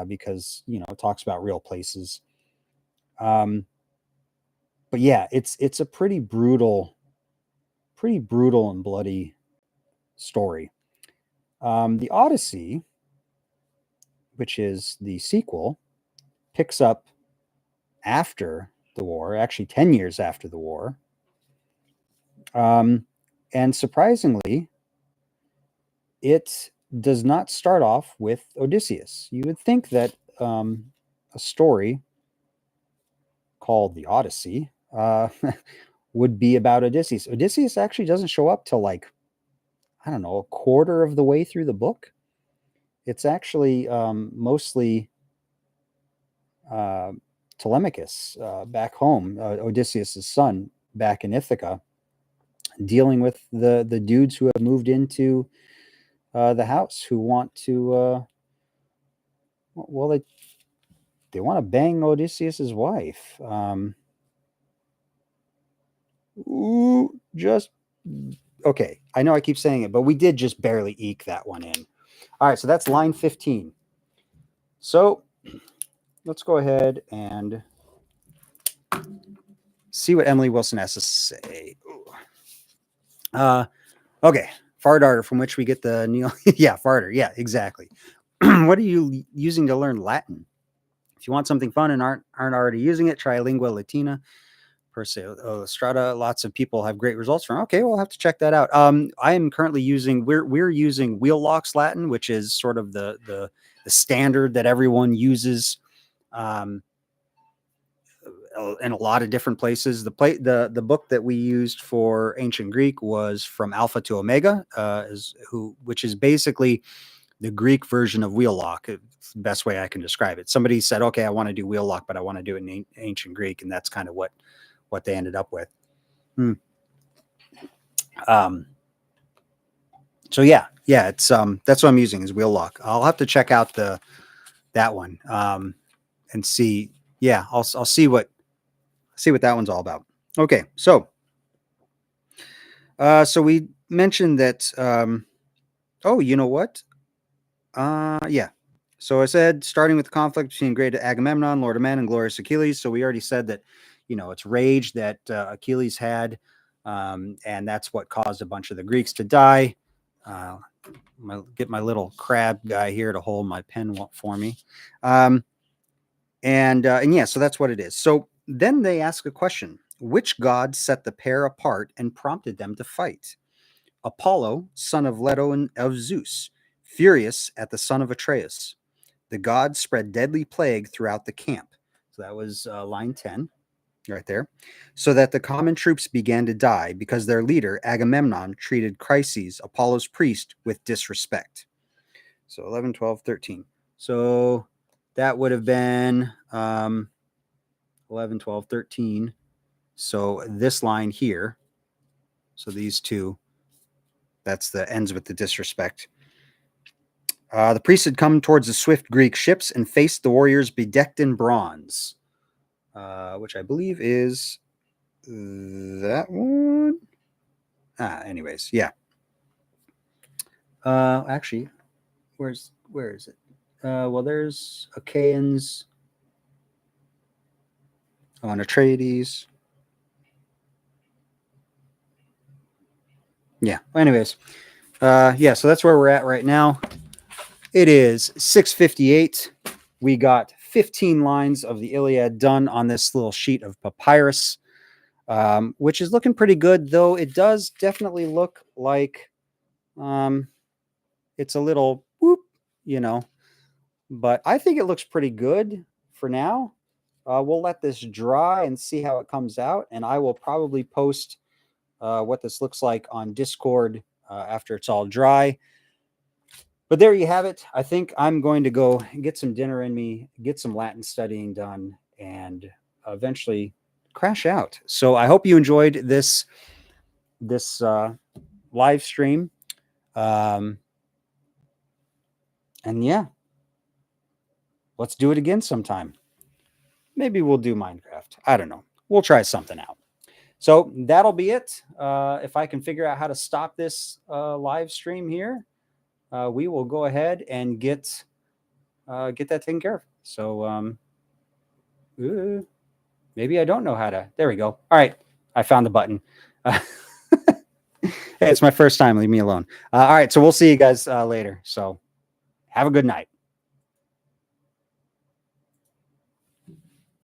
because it talks about real places. But yeah, it's a pretty brutal and bloody story. The Odyssey, which is the sequel, picks up after the war, actually 10 years after the war. And surprisingly, it does not start off with Odysseus. You would think that a story called the Odyssey would be about Odysseus. Odysseus actually doesn't show up till, like, I don't know, a quarter of the way through the book. It's actually mostly Telemachus back home, Odysseus' son, back in Ithaca, dealing with the dudes who have moved into the house, who want to they want to bang Odysseus's wife. Just okay. I know I keep saying it, but we did just barely eke that one in. All right, so that's line 15. So let's go ahead and see what Emily Wilson has to say. Okay, fardarter, from which we get the Neil. Yeah, farter. Yeah, exactly. What are you using to learn Latin? If you want something fun and aren't already using it, try Lingua Latina. Per se, Strata. Lots of people have great results from. Okay, we'll have to check that out. I am currently using. We're using Wheellock's Latin, which is sort of the standard that everyone uses. In a lot of different places. The book that we used for ancient Greek was From Alpha to Omega, which is basically the Greek version of Wheellock. It's the best way I can describe it. Somebody said, "Okay, I want to do Wheellock, but I want to do it in ancient Greek," and that's kind of what they ended up with. So yeah, it's that's what I'm using is Wheellock. I'll have to check out that one and see. Yeah, I'll see what that one's all about. Okay, so we mentioned that. Oh, you know what? Yeah. So I said starting with the conflict between great Agamemnon, Lord of Men, and glorious Achilles. So we already said that, it's rage that Achilles had, and that's what caused a bunch of the Greeks to die. Get my little crab guy here to hold my pen for me. And yeah, so that's what it is. So then they ask a question: which god set the pair apart and prompted them to fight? Apollo, son of Leto and of Zeus, furious at the son of Atreus. The gods spread deadly plague throughout the camp. So that was line 10 right there. So that the common troops began to die because their leader, Agamemnon, treated Chryses, Apollo's priest, with disrespect. So 11, 12, 13. So that would have been 11, 12, 13. So this line here, so these two, that's the ends with the disrespect. The priests had come towards the swift Greek ships and faced the warriors bedecked in bronze, which I believe is that one. Anyways, yeah. Actually, where is it? Well, there's Achaeans on Atreides. Yeah. Anyways, yeah. So that's where we're at right now. It is 6:58. We got 15 lines of the Iliad done on this little sheet of papyrus, which is looking pretty good, though it does definitely look like it's a little whoop, but I think it looks pretty good for now. We'll let this dry and see how it comes out, and I will probably post what this looks like on Discord after it's all dry. But there you have it. I think I'm going to go get some dinner in me, get some Latin studying done, and eventually crash out. So I hope you enjoyed this live stream. And yeah, let's do it again sometime. Maybe we'll do Minecraft. I don't know. We'll try something out. So that'll be it. If I can figure out how to stop this live stream here, we will go ahead and get that taken care of. So maybe I don't know how to. There we go. All right. I found the button. Hey, it's my first time. Leave me alone. All right. So we'll see you guys later. So have a good night.